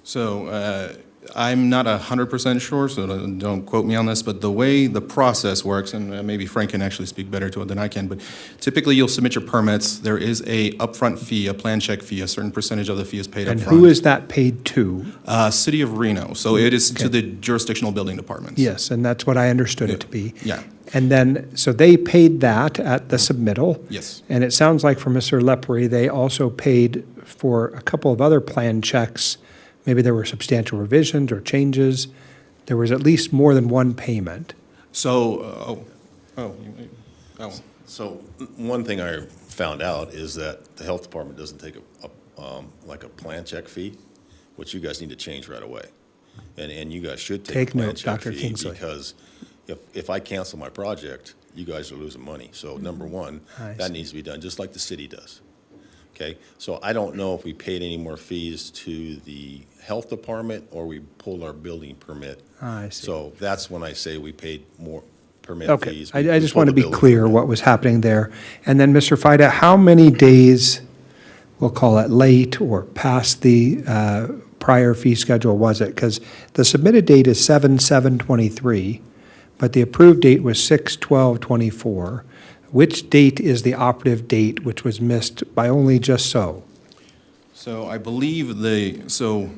So I'm not 100% sure, so don't quote me on this, but the way the process works, and maybe Frank can actually speak better to it than I can, but typically you'll submit your permits. There is a upfront fee, a plan check fee, a certain percentage of the fee is paid upfront. And who is that paid to? City of Reno, so it is to the jurisdictional building departments. Yes, and that's what I understood it to be. Yeah. And then, so they paid that at the submittal. Yes. And it sounds like for Mr. Lepre, they also paid for a couple of other plan checks. Maybe there were substantial revisions or changes. There was at least more than one payment. So, So one thing I found out is that the health department doesn't take like a plan check fee, which you guys need to change right away. And you guys should take a plan note, check Dr. fee, Kingsley. because if I cancel my project, you guys are losing money. So number one, I that see. needs to be done, just like the city does. Okay, so I don't know if we paid any more fees to the health department or we pulled our building permit. I see. So that's when I say we paid more permit Okay, fees. I We just pulled want to the be building clear permit. what was happening there. And then, Mr. Fida, how many days, we'll call it late or past the prior fee schedule was it? Because the submitted date is 7/7/23, but the approved date was 6/12/24. Which date is the operative date, which was missed by only just so? So I believe so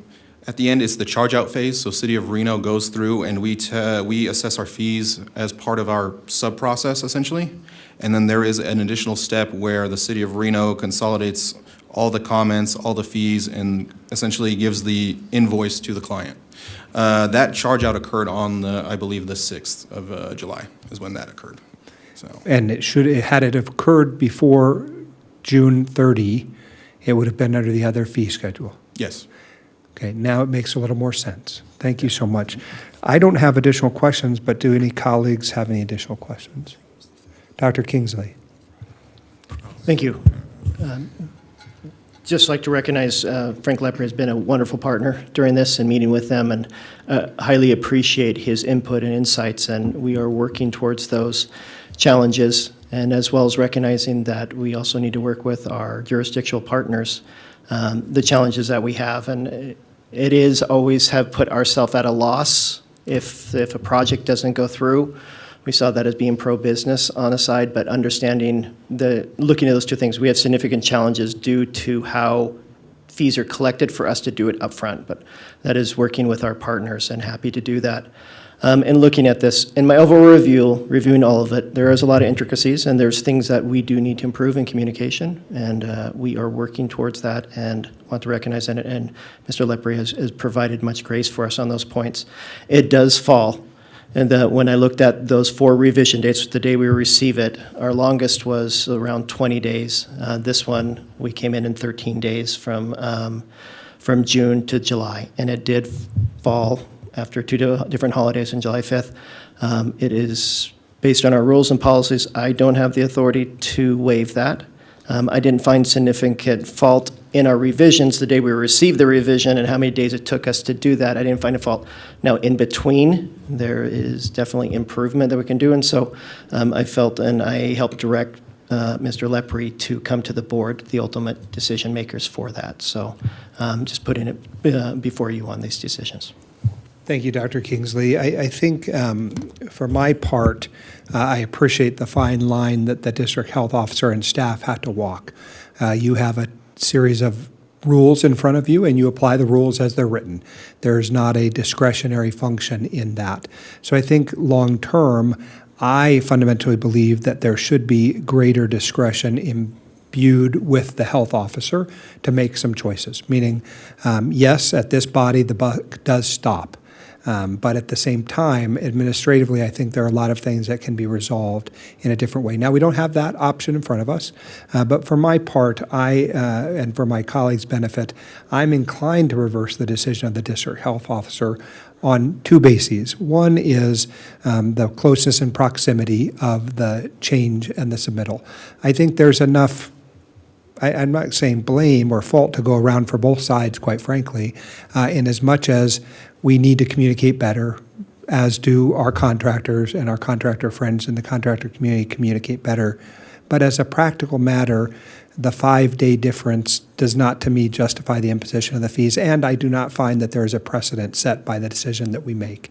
at the end, it's the charge-out phase. So City of Reno goes through and we assess our fees as part of our sub-process, essentially. And then there is an additional step where the City of Reno consolidates all the comments, all the fees, and essentially gives the invoice to the client. That charge-out occurred on I believe, the 6th of July is when that occurred. So. And had it occurred before June 30, it would have been under the other fee schedule. Yes. Okay, now it makes a little more sense. Thank you so much. I don't have additional questions, but do any colleagues have any additional questions? Dr. Kingsley. Thank you. Just like to recognize Frank Lepre has been a wonderful partner during this and meeting with them, and highly appreciate his input and insights, and we are working towards those challenges, and as well as recognizing that we also need to work with our jurisdictional partners, the challenges that we have, and it is always have put ourselves at a loss if a project doesn't go through. We saw that as being pro-business on a side, but understanding looking at those two things, we have significant challenges due to how fees are collected for us to do it upfront, but that is working with our partners and happy to do that. And looking at this, in my overall reviewing all of it, there is a lot of intricacies and there's things that we do need to improve in communication, and we are working towards that and want to recognize that, and Mr. Lepre has provided much grace for us on those points. It does fall. And when I looked at those 4 revision dates, the day we receive it, our longest was around 20 days. This one, we came in 13 days from June to July, and it did fall after 2 different holidays on July 5th. It is based on our rules and policies. I don't have the authority to waive that. I didn't find significant fault in our revisions the day we received the revision and how many days it took us to do that. I didn't find a fault. Now, in between, there is definitely improvement that we can do, and so I felt, and I helped direct Mr. Lepre to come to the board, the ultimate decision makers for that. So just putting it before you on these decisions. Thank you, Dr. Kingsley. I think for my part, I appreciate the fine line that the district health officer and staff had to walk. You have a series of rules in front of you, and you apply the rules as they're written. There's not a discretionary function in that. So I think long-term, I fundamentally believe that there should be greater discretion imbued with the health officer to make some choices, meaning, yes, at this body, the buck does stop. But at the same time, administratively, I think there are a lot of things that can be resolved in a different way. Now, we don't have that option in front of us, but for my part, and for my colleagues' benefit, I'm inclined to reverse the decision of the district health officer on two bases. One is the closeness and proximity of the change and the submittal. I think there's enough, I'm not saying blame or fault to go around for both sides, quite frankly, in as much as we need to communicate better, as do our contractors and our contractor friends in the contractor community communicate better. But as a practical matter, the 5-day difference does not, to me, justify the imposition of the fees, and I do not find that there is a precedent set by the decision that we make.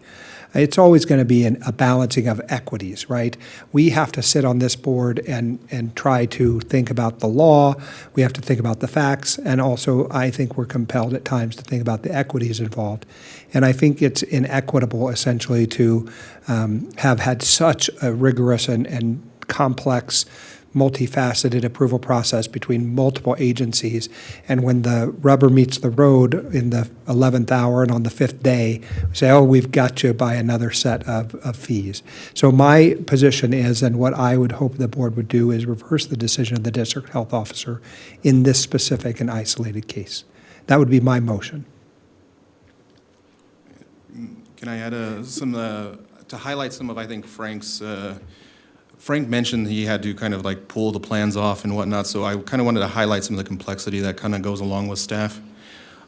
It's always going to be a balancing of equities, right? We have to sit on this board and try to think about the law. We have to think about the facts, and also I think we're compelled at times to think about the equities involved. And I think it's inequitable, essentially, to have had such a rigorous and complex, multifaceted approval process between multiple agencies, and when the rubber meets the road in the 11th hour and on the 5th day, we say, oh, we've got you by another set of fees. So my position is, and what I would hope the board would do, is reverse the decision of the district health officer in this specific and isolated case. That would be my motion. Can I add to highlight some of, I think, Frank mentioned he had to kind of like pull the plans off and whatnot, so I kind of wanted to highlight some of the complexity that kind of goes along with staff.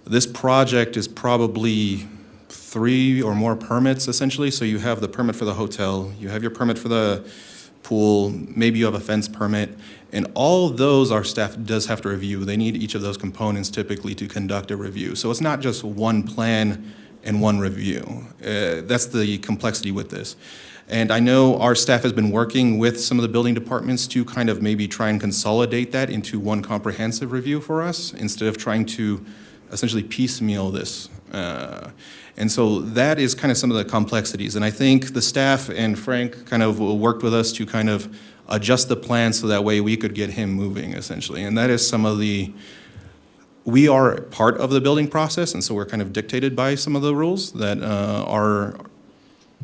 This project is probably 3 or more permits, essentially. So you have the permit for the hotel, you have your permit for the pool, maybe you have a fence permit, and all of those our staff does have to review. They need each of those components typically to conduct a review. So it's not just one plan and one review. That's the complexity with this. And I know our staff has been working with some of the building departments to kind of maybe try and consolidate that into one comprehensive review for us instead of trying to essentially piecemeal this. And so that is kind of some of the complexities. And I think the staff and Frank kind of worked with us to kind of adjust the plan so that way we could get him moving, essentially. And that is some of we are part of the building process, and so we're kind of dictated by some of the rules that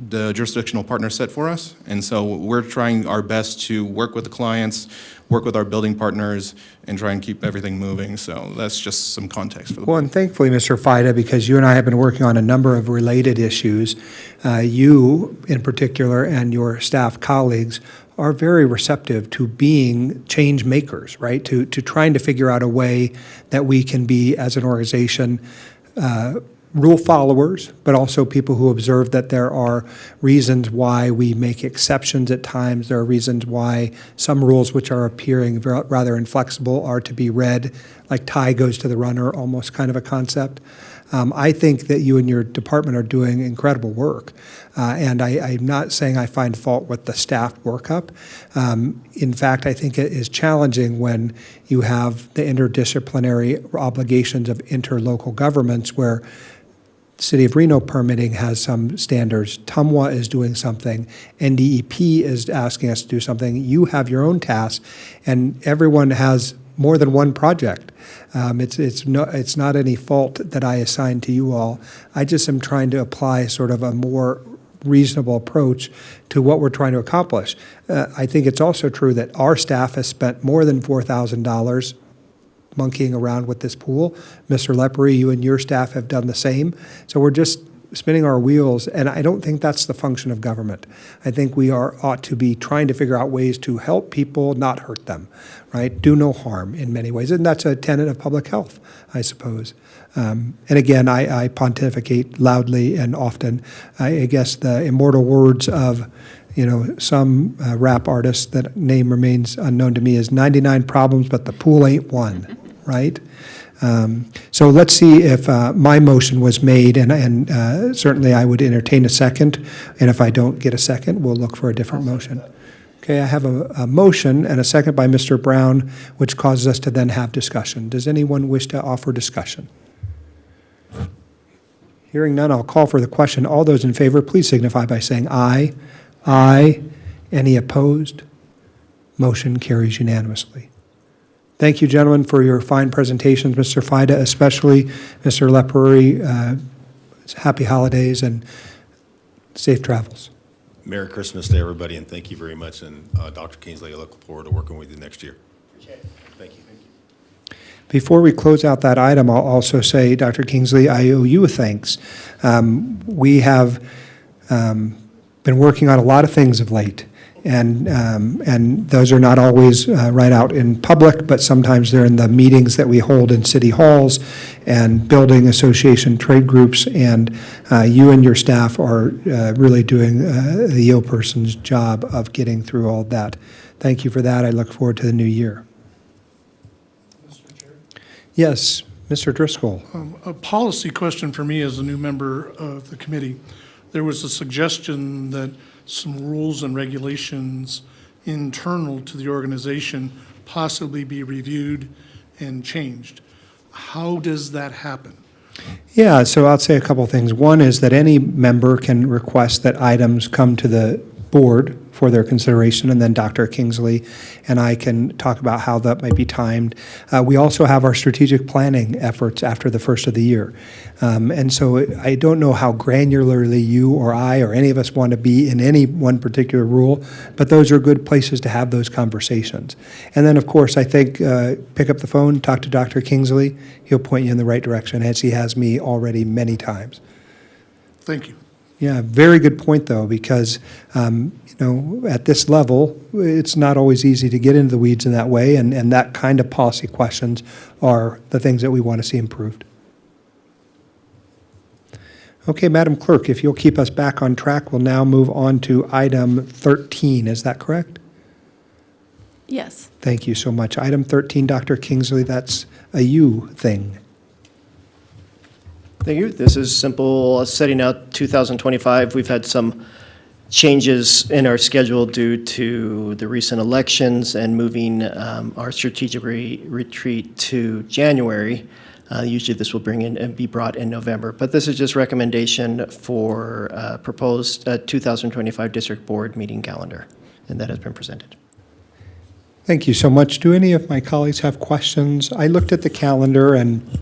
the jurisdictional partner set for us. And so we're trying our best to work with the clients, work with our building partners, and try and keep everything moving. So that's just some context for the board. Well, and thankfully, Mr. Fida, because you and I have been working on a number of related issues, you in particular and your staff colleagues are very receptive to being change makers, right? To trying to figure out a way that we can be, as an organization, rule followers, but also people who observe that there are reasons why we make exceptions at times. There are reasons why some rules which are appearing rather inflexible are to be read like tie goes to the runner, almost kind of a concept. I think that you and your department are doing incredible work. And I'm not saying I find fault with the staff workup. In fact, I think it is challenging when you have the interdisciplinary obligations of interlocal governments where City of Reno permitting has some standards. TUMWA is doing something. NDEP is asking us to do something. You have your own tasks, and everyone has more than one project. It's not any fault that I assign to you all. I just am trying to apply sort of a more reasonable approach to what we're trying to accomplish. I think it's also true that our staff has spent more than $4,000 monkeying around with this pool. Mr. Lepre, you and your staff have done the same. So we're just spinning our wheels, and I don't think that's the function of government. I think we ought to be trying to figure out ways to help people, not hurt them, right? Do no harm in many ways, and that's a tenet of public health, I suppose. And again, I pontificate loudly and often. I guess the immortal words of some rap artist that name remains unknown to me is 99 problems, but the pool ain't one, right? So let's see if my motion was made, and certainly I would entertain a second, and if I don't get a second, we'll look for a different motion. Okay, I have a motion and a second by Mr. Brown, which causes us to then have discussion. Does anyone wish to offer discussion? Hearing none, I'll call for the question. All those in favor, please signify by saying aye. Aye. Any opposed? Motion carries unanimously. Thank you, gentlemen, for your fine presentations. Mr. Fida, especially Mr. Lepre, happy holidays and safe travels. Merry Christmas to everybody, and thank you very much. And Dr. Kingsley, I look forward to working with you next year. Thank you. Before we close out that item, I'll also say, Dr. Kingsley, I owe you a thanks. We have been working on a lot of things of late, and those are not always right out in public, but sometimes they're in the meetings that we hold in city halls and building association trade groups, and you and your staff are really doing the Yale person's job of getting through all that. Thank you for that. I look forward to the new year. Yes, Mr. Driscoll. A policy question for me as a new member of the committee. There was a suggestion that some rules and regulations internal to the organization possibly be reviewed and changed. How does that happen? Yeah, so I'll say a couple of things. One is that any member can request that items come to the board for their consideration, and then Dr. Kingsley and I can talk about how that might be timed. We also have our strategic planning efforts after the first of the year. And so I don't know how granularly you or I or any of us want to be in any one particular rule, but those are good places to have those conversations. And then, of course, I think pick up the phone, talk to Dr. Kingsley. He'll point you in the right direction, as he has me already many times. Thank you. Yeah, very good point, though, because, at this level, it's not always easy to get into the weeds in that way, and that kind of policy questions are the things that we want to see improved. Okay, Madam Clerk, if you'll keep us back on track, we'll now move on to item 13. Is that correct? Yes. Thank you so much. Item 13, Dr. Kingsley, that's a you thing. Thank you. This is simple, setting out 2025. We've had some changes in our schedule due to the recent elections and moving our strategic retreat to January. Usually this will bring in and be brought in November, but this is just recommendation for proposed 2025 district board meeting calendar, and that has been presented. Thank you so much. Do any of my colleagues have questions? I looked at the calendar and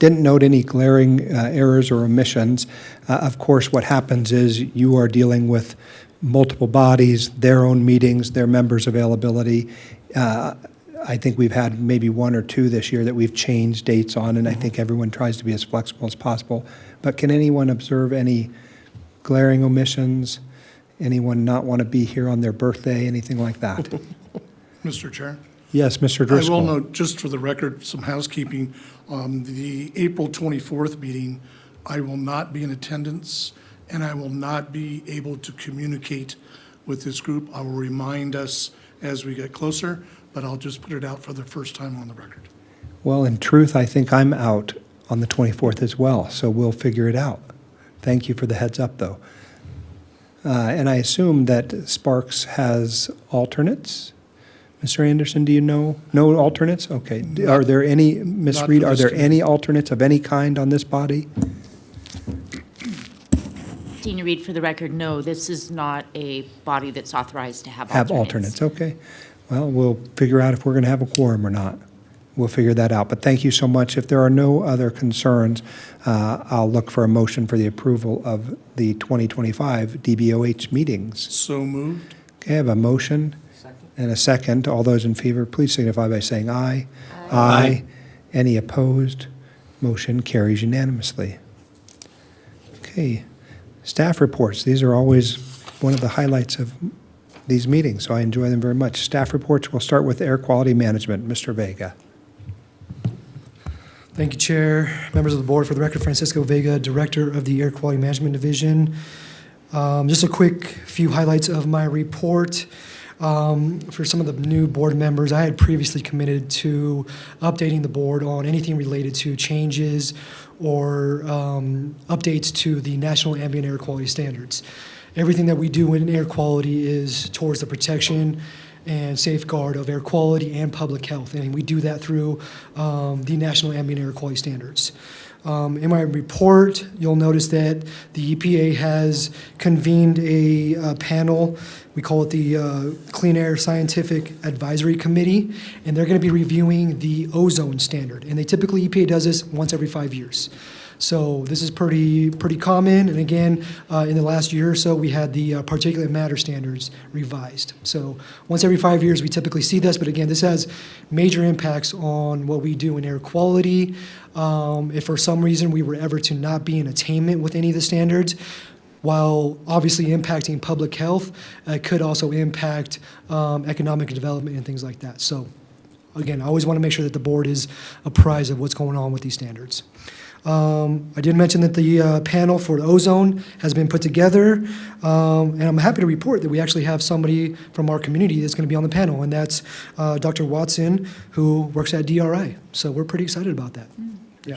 didn't note any glaring errors or omissions. Of course, what happens is you are dealing with multiple bodies, their own meetings, their members' availability. I think we've had maybe one or two this year that we've changed dates on, and I think everyone tries to be as flexible as possible. But can anyone observe any glaring omissions? Anyone not want to be here on their birthday, anything like that? Mr. Chair? Yes, Mr. Driscoll. I will note, just for the record, some housekeeping. The April 24th meeting, I will not be in attendance, and I will not be able to communicate with this group. I will remind us as we get closer, but I'll just put it out for the first time on the record. Well, in truth, I think I'm out on the 24th as well, so we'll figure it out. Thank you for the heads up, though. And I assume that Sparks has alternates. Mr. Anderson, do you know? No alternates? Okay. Are there any, Ms. Not Reed, for are this there committee. any alternates of any kind on this body? Dean Reed, for the record, no, this is not a body that's authorized to have Have alternates, okay. Well, we'll figure out if we're going to have a quorum or not. We'll figure that out. But thank you so much. If there are no other concerns, I'll look for a motion for the approval of the 2025 DBOH meetings. So moved. Okay, I have a motion and a second. All those in favor, please signify by saying aye. Aye. Any opposed? Motion carries unanimously. Okay, staff reports. These are always one of the highlights of these meetings, so I enjoy them very much. Staff reports, we'll start with air quality management. Mr. Vega. Thank you, Chair. Members of the board, for the record, Francisco Vega, Director of the Air Quality Management Division. Just a quick few highlights of my report. For some of the new board members, I had previously committed to updating the board on anything related to changes or updates to the National Ambient Air Quality Standards. Everything that we do in air quality is towards the protection and safeguard of air quality and public health, and we do that through the National Ambient Air Quality Standards. In my report, you'll notice that the EPA has convened a panel. We call it the Clean Air Scientific Advisory Committee, and they're going to be reviewing the ozone standard. And EPA does this once every 5 years. So this is pretty common. And again, in the last year or so, we had the particulate matter standards revised. So once every 5 years, we typically see this. But again, this has major impacts on what we do in air quality. If for some reason we were ever to not be in attainment with any of the standards, while obviously impacting public health, it could also impact economic development and things like that. So again, I always want to make sure that the board is apprised of what's going on with these standards. I did mention that the panel for ozone has been put together, and I'm happy to report that we actually have somebody from our community that's going to be on the panel, and that's Dr. Watson, who works at DRI. So we're pretty excited about that. Yeah.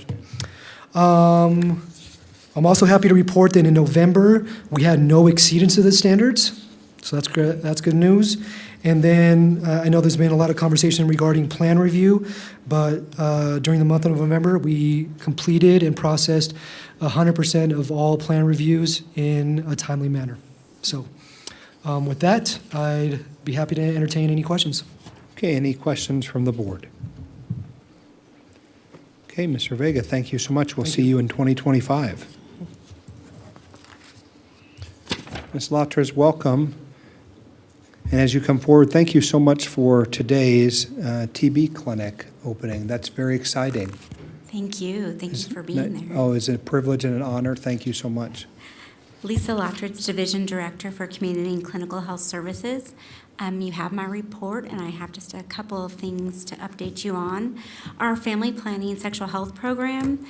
I'm also happy to report that in November, we had no exceedance of the standards, so that's good. That's good news. And then I know there's been a lot of conversation regarding plan review, but during the month of November, we completed and processed 100% of all plan reviews in a timely manner. So with that, I'd be happy to entertain any questions. Okay, any questions from the board? Okay, Mr. Vega, thank you so much. We'll see you in 2025. Ms. Latras, welcome. And as you come forward, thank you so much for today's TB clinic opening. That's very exciting. Thank you. Thank you for being there. Oh, it's a privilege and an honor. Thank you so much. Lisa Latridge, Division Director for Community and Clinical Health Services. You have my report, and I have just a couple of things to update you on. Our Family Planning and Sexual Health Program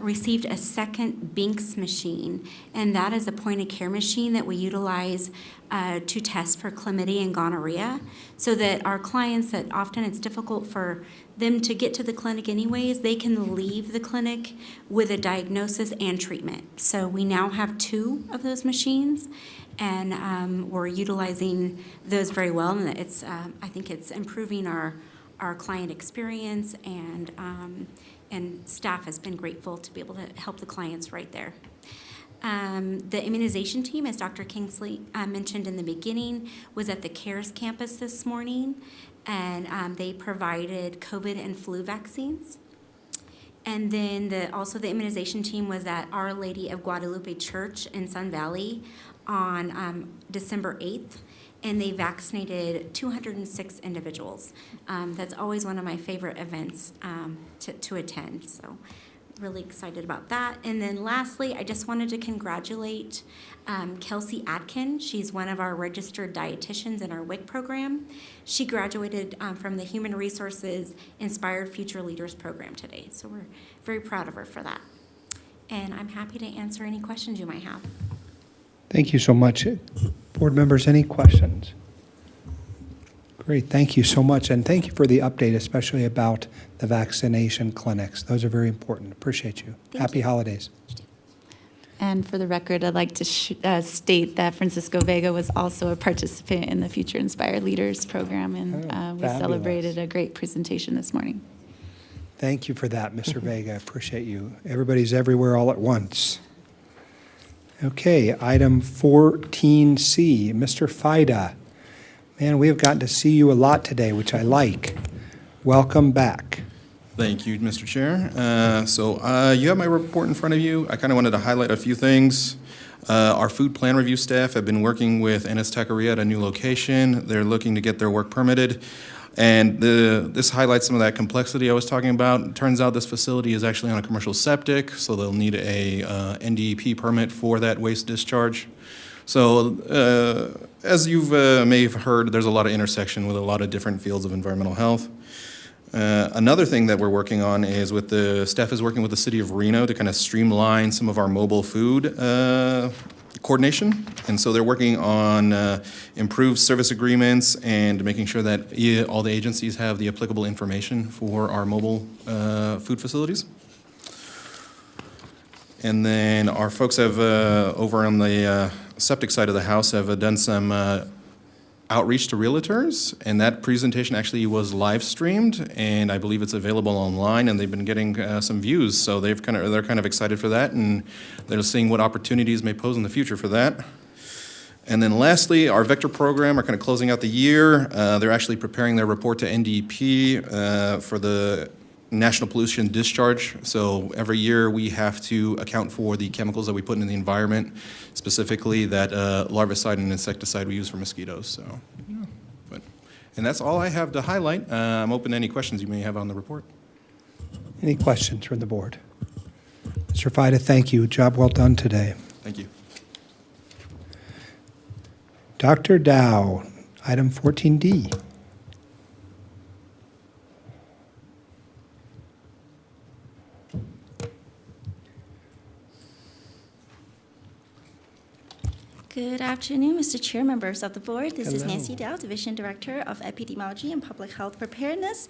received a second Binks machine, and that is a point-of-care machine that we utilize to test for chlamydia and gonorrhea, so that our clients that often it's difficult for them to get to the clinic anyways, they can leave the clinic with a diagnosis and treatment. So we now have 2 of those machines, and we're utilizing those very well, and it's I think it's improving our client experience, and staff has been grateful to be able to help the clients right there. The immunization team, as Dr. Kingsley mentioned in the beginning, was at the CARES campus this morning, and they provided COVID and flu vaccines. And then also the immunization team was at Our Lady of Guadalupe Church in Sun Valley on December 8th, and they vaccinated 206 individuals. That's always one of my favorite events to attend, so really excited about that. And then lastly, I just wanted to congratulate Kelsey Adkin. She's one of our registered dietitians in our WIC program. She graduated from the Human Resources Inspired Future Leaders program today, so we're very proud of her for that. And I'm happy to answer any questions you might have. Thank you so much. Board members, any questions? Great, thank you so much, and thank you for the update, especially about the vaccination clinics. Those are very important. Appreciate you. Happy holidays. And for the record, I'd like to state that Francisco Vega was also a participant in the Future Inspired Leaders program, and we celebrated a great presentation this morning. Thank you for that, Mr. Vega. Appreciate you. Everybody's everywhere all at once. Okay, item 14C, Mr. Fida. Man, we have gotten to see you a lot today, which I like. Welcome back. Thank you, Mr. Chair. So you have my report in front of you. I kind of wanted to highlight a few things. Our food plan review staff have been working with NS Taqueria at a new location. They're looking to get their work permitted. And this highlights some of that complexity I was talking about. It turns out this facility is actually on a commercial septic, so they'll need a NDEP permit for that waste discharge. So as you've may have heard, there's a lot of intersection with a lot of different fields of environmental health. Another thing that we're working on is with the staff is working with the city of Reno to kind of streamline some of our mobile food coordination. And so they're working on improved service agreements and making sure that all the agencies have the applicable information for our mobile food facilities. And then our folks have, over on the septic side of the house, have done some outreach to realtors, and that presentation actually was live streamed, and I believe it's available online, and they've been getting some views, so they're kind of excited for that, and they're seeing what opportunities may pose in the future for that. And then lastly, our Vector program are kind of closing out the year. They're actually preparing their report to NDEP for the national pollution discharge. So every year we have to account for the chemicals that we put in the environment, specifically that larvicide and insecticide we use for mosquitoes. So, yeah. And that's all I have to highlight. I'm open to any questions you may have on the report. Any questions from the board? Mr. Fida, thank you. Job well done today. Thank you. Dr. Dow, item 14D. Good afternoon, Mr. Chair, members of the board. This is Hello. Nancy Dow, Division Director of Epidemiology and Public Health Preparedness.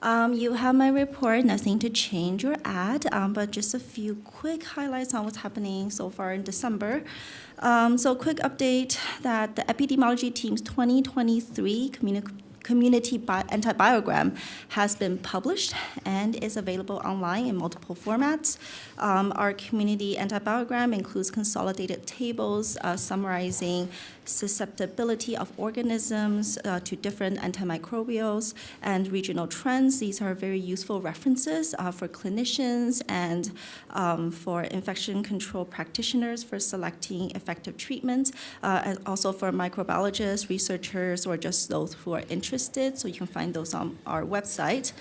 You have my report, nothing to change or add, but just a few quick highlights on what's happening so far in December. So quick update that the epidemiology team's 2023 community antibiogram has been published and is available online in multiple formats. Our community antibiogram includes consolidated tables summarizing susceptibility of organisms to different antimicrobials and regional trends. These are very useful references for clinicians and for infection control practitioners for selecting effective treatments, and also for microbiologists, researchers, or just those who are interested. So you can find those on our website.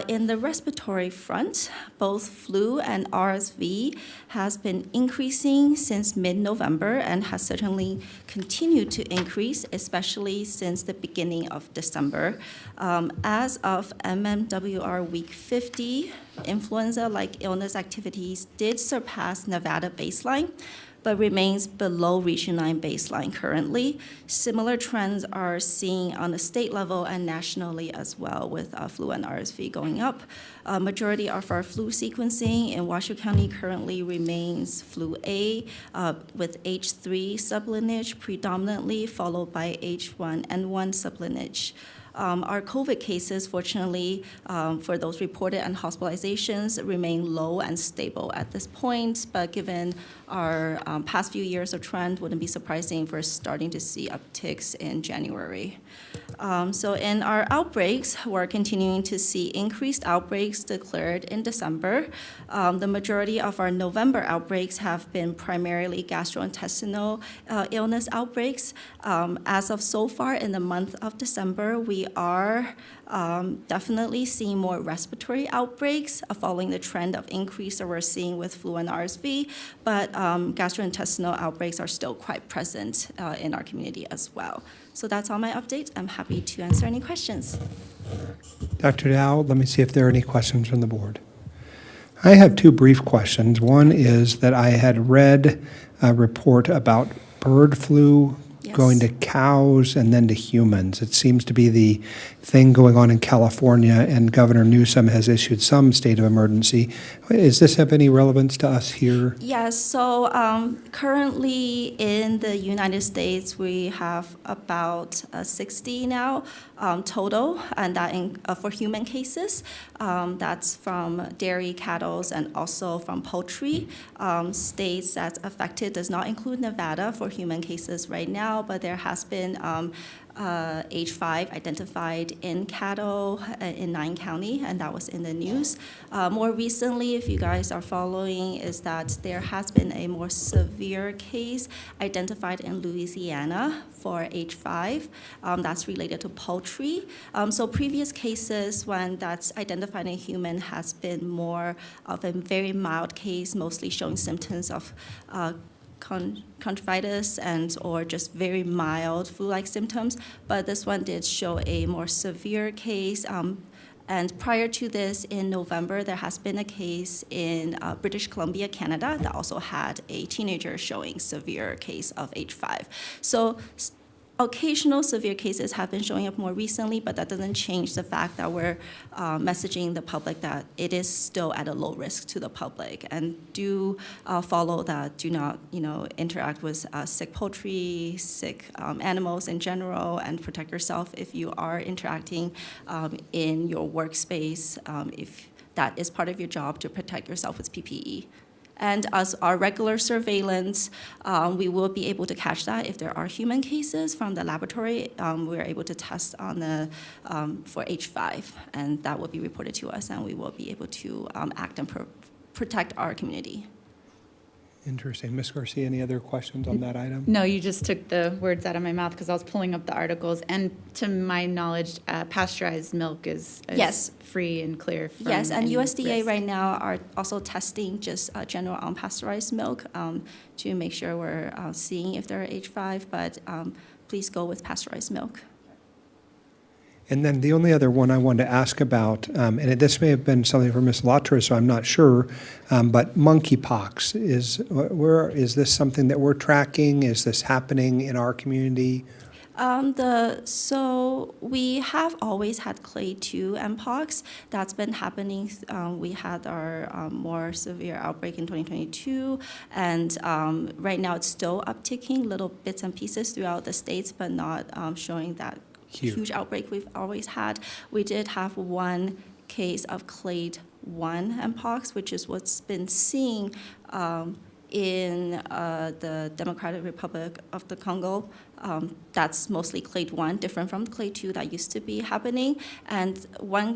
In the respiratory front, both flu and RSV has been increasing since mid-November and has certainly continued to increase, especially since the beginning of December. As of MMWR week 50, influenza-like illness activities did surpass Nevada baseline, but remains below Region 9 baseline currently. Similar trends are seen on the state level and nationally as well, with flu and RSV going up. Majority of our flu sequencing in Washoe County currently remains flu A, with H3 sublineage predominantly, followed by H1N1 sublineage. Our COVID cases, fortunately, for those reported and hospitalizations, remain low and stable at this point. But given our past few years of trend, wouldn't be surprising if we're starting to see upticks in January. So in our outbreaks, we're continuing to see increased outbreaks declared in December. The majority of our November outbreaks have been primarily gastrointestinal illness outbreaks. As of so far in the month of December, we are definitely seeing more respiratory outbreaks following the trend of increase that we're seeing with flu and RSV, but gastrointestinal outbreaks are still quite present in our community as well. So that's all my updates. I'm happy to answer any questions. Dr. Dow, let me see if there are any questions from the board. I have two brief questions. One is that I had read a report about bird flu going to cows and then to humans. It seems to be the thing going on in California, and Governor Newsom has issued some state of emergency. Does this have any relevance to us here? Yes, so currently in the United States, we have about 60 now total, and that for human cases. That's from dairy, cattle, and also from poultry. States that's affected does not include Nevada for human cases right now, but there has been H5 identified in cattle in 9 county, and that was in the news. More recently, if you guys are following, is that there has been a more severe case identified in Louisiana for H5 that's related to poultry. So previous cases when that's identified in human has been more of a very mild case, mostly showing symptoms of conjunctivitis and or just very mild flu-like symptoms, but this one did show a more severe case. And prior to this, in November, there has been a case in British Columbia, Canada, that also had a teenager showing severe case of H5. So occasional severe cases have been showing up more recently, but that doesn't change the fact that we're messaging the public that it is still at a low risk to the public, and do follow that. Do not, interact with sick poultry, sick animals in general, and protect yourself if you are interacting in your workspace. If that is part of your job, to protect yourself with PPE. And as our regular surveillance, we will be able to catch that. If there are human cases from the laboratory, we're able to test on the, for H5, and that will be reported to us, and we will be able to act and protect our community. Interesting. Ms. Garcia, any other questions on that item? No, you just took the words out of my mouth because I was pulling up the articles. And to my knowledge, pasteurized milk is Yes. free and clear from Yes, and any USDA risk. right now are also testing just general unpasteurized milk to make sure we're seeing if there are H5, but please go with pasteurized milk. And then the only other one I wanted to ask about, and this may have been something for Ms. Latra, so I'm not sure, but monkeypox, is this something that we're tracking? Is this happening in our community? So we have always had clade 2 mpox. That's been happening. We had our more severe outbreak in 2022, and right now it's still upticking, little bits and pieces throughout the states, but not showing that huge outbreak we've always had. We did have one case of clade 1 mpox, which is what's been seen in the Democratic Republic of the Congo. That's mostly clade 1, different from clade 2 that used to be happening. And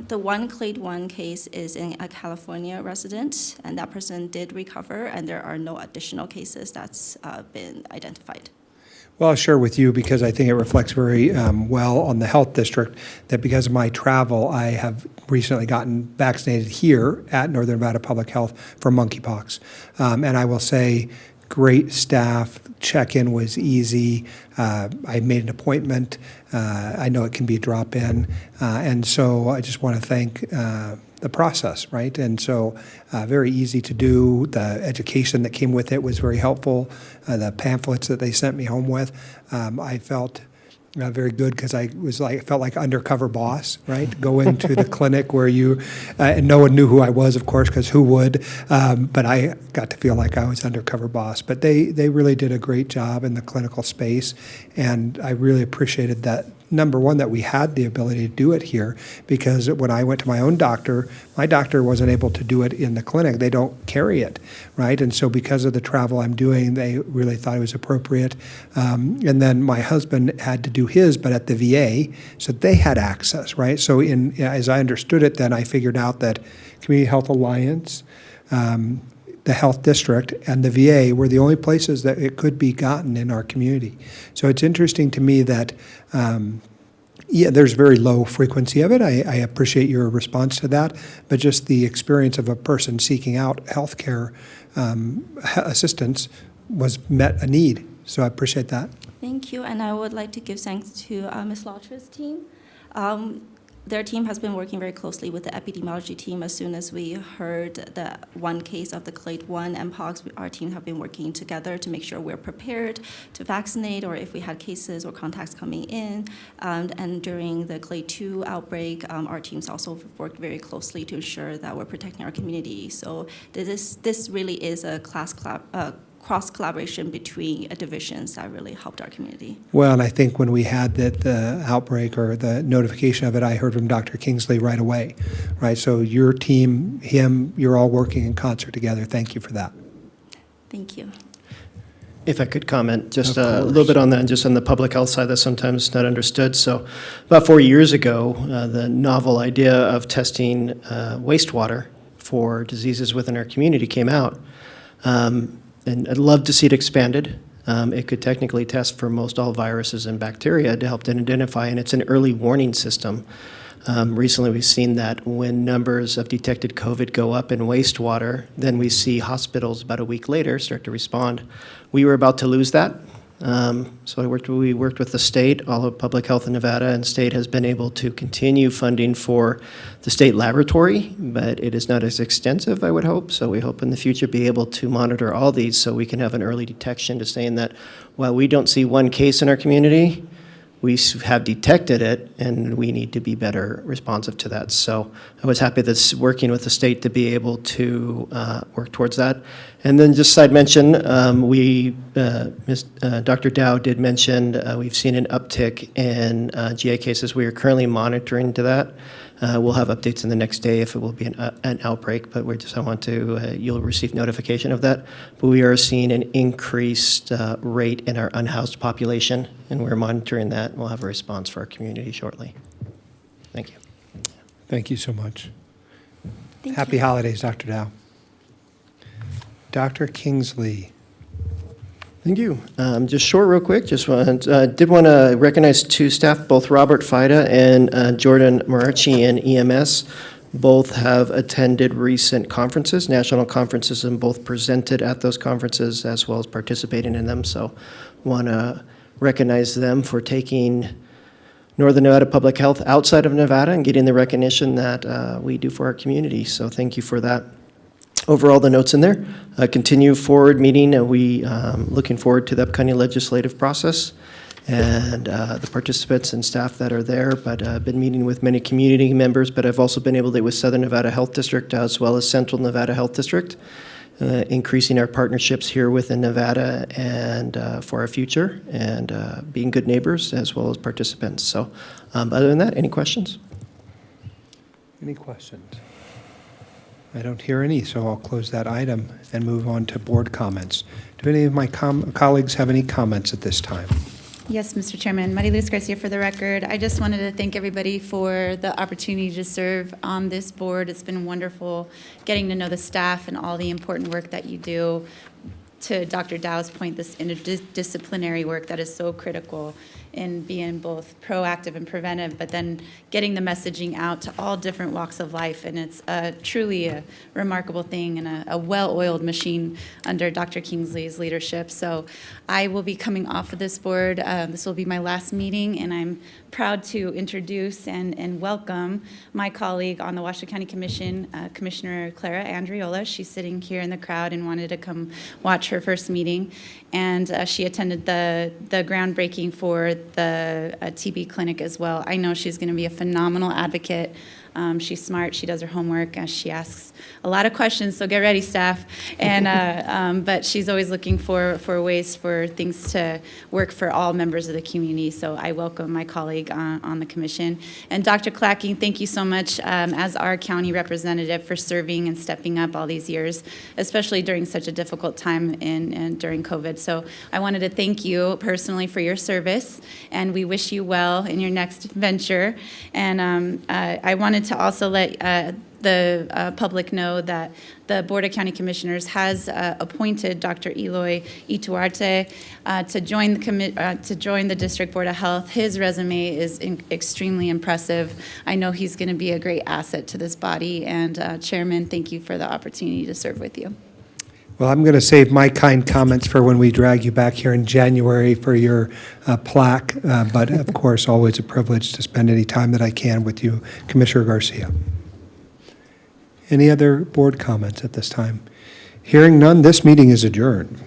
the one clade 1 case is in a California resident, and that person did recover, and there are no additional cases that's been identified. Well, I'll share with you because I think it reflects very well on the health district that because of my travel, I have recently gotten vaccinated here at Northern Nevada Public Health for monkeypox. And I will say, great staff, check-in was easy. I made an appointment. I know it can be a drop-in. And so I just want to thank the process, right? And so very easy to do. The education that came with it was very helpful. The pamphlets that they sent me home with, I felt very good because I felt like undercover boss, right? Going to the clinic where and no one knew who I was, of course, because who would? But I got to feel like I was undercover boss. But they really did a great job in the clinical space, and I really appreciated that. Number one, that we had the ability to do it here, because when I went to my own doctor, my doctor wasn't able to do it in the clinic. They don't carry it, right? And so because of the travel I'm doing, they really thought it was appropriate. And then my husband had to do his, but at the VA, so they had access, right? So as I understood it, then I figured out that Community Health Alliance, the health district, and the VA were the only places that it could be gotten in our community. So it's interesting to me that, there's very low frequency of it. I appreciate your response to that, but just the experience of a person seeking out healthcare assistance met a need. So I appreciate that. Thank you, and I would like to give thanks to Ms. Lautra's team. Their team has been working very closely with the epidemiology team. As soon as we heard the one case of the clade 1 mpox, our team have been working together to make sure we're prepared to vaccinate, or if we had cases or contacts coming in. And during the clade 2 outbreak, our teams also worked very closely to ensure that we're protecting our community. So this really is a cross-collaboration between divisions that really helped our community. Well, and I think when we had the outbreak or the notification of it, I heard from Dr. Kingsley right away, right? So your team, you're all working in concert together. Thank you for that. Thank you. If I could comment just a little bit on that, and just on the public health side that's sometimes not understood. So about 4 years ago, the novel idea of testing wastewater for diseases within our community came out. And I'd love to see it expanded. It could technically test for most all viruses and bacteria to help them identify, and it's an early warning system. Recently, we've seen that when numbers of detected COVID go up in wastewater, then we see hospitals about a week later start to respond. We were about to lose that. So we worked with the state. All of Public Health in Nevada and state has been able to continue funding for the state laboratory, but it is not as extensive, I would hope. So we hope in the future be able to monitor all these so we can have an early detection to saying that while we don't see one case in our community, we have detected it, and we need to be better responsive to that. So I was happy that's working with the state to be able to work towards that. And then just side mention, Dr. Dow did mention we've seen an uptick in GA cases. We are currently monitoring to that. We'll have updates in the next day if it will be an outbreak, but I want to, you'll receive notification of that. But we are seeing an increased rate in our unhoused population, and we're monitoring that, and we'll have a response for our community shortly. Thank you. Thank you so much. Thank Happy you. holidays, Dr. Dow. Dr. Kingsley. Thank you. Just short, real quick. Did want to recognize two staff, both Robert Fida and Jordan Marachi in EMS. Both have attended recent conferences, national conferences, and both presented at those conferences as well as participating in them. So, want to recognize them for taking Northern Nevada Public Health outside of Nevada and getting the recognition that we do for our community. So, thank you for that. Overall, the notes in there. Continue forward meeting. We looking forward to the upcoming legislative process and the participants and staff that are there. But I've been meeting with many community members, but I've also been able to with Southern Nevada Health District as well as Central Nevada Health District, increasing our partnerships here within Nevada and for our future and being good neighbors as well as participants. So other than that, any questions? Any questions? I don't hear any, so I'll close that item and move on to board comments. Do any of my colleagues have any comments at this time? Yes, Mr. Chairman. Maria Luz Garcia for the record. I just wanted to thank everybody for the opportunity to serve on this board. It's been wonderful getting to know the staff and all the important work that you do. To Dr. Dow's point, this interdisciplinary work that is so critical in being both proactive and preventive, but then getting the messaging out to all different walks of life. And it's truly a remarkable thing and a well-oiled machine under Dr. Kingsley's leadership. So I will be coming off of this board. This will be my last meeting, and I'm proud to introduce and welcome my colleague on the Washoe County Commission, Commissioner Clara Andriola. She's sitting here in the crowd and wanted to come watch her first meeting. And she attended the groundbreaking for the TB clinic as well. I know she's going to be a phenomenal advocate. She's smart. She does her homework. She asks a lot of questions, so get ready, staff. And but she's always looking for ways for things to work for all members of the community. So I welcome my colleague on the commission. And Dr. Clacking, thank you so much as our county representative for serving and stepping up all these years, especially during such a difficult time and during COVID. So I wanted to thank you personally for your service, and we wish you well in your next venture. And I wanted to also let the public know that the Board of County Commissioners has appointed Dr. Eloy Ituarte to join the District Board of Health. His resume is extremely impressive. I know he's going to be a great asset to this body. And Chairman, thank you for the opportunity to serve with you. Well, I'm going to save my kind comments for when we drag you back here in January for your plaque. But of course, always a privilege to spend any time that I can with you, Commissioner Garcia. Any other board comments at this time? Hearing none, this meeting is adjourned.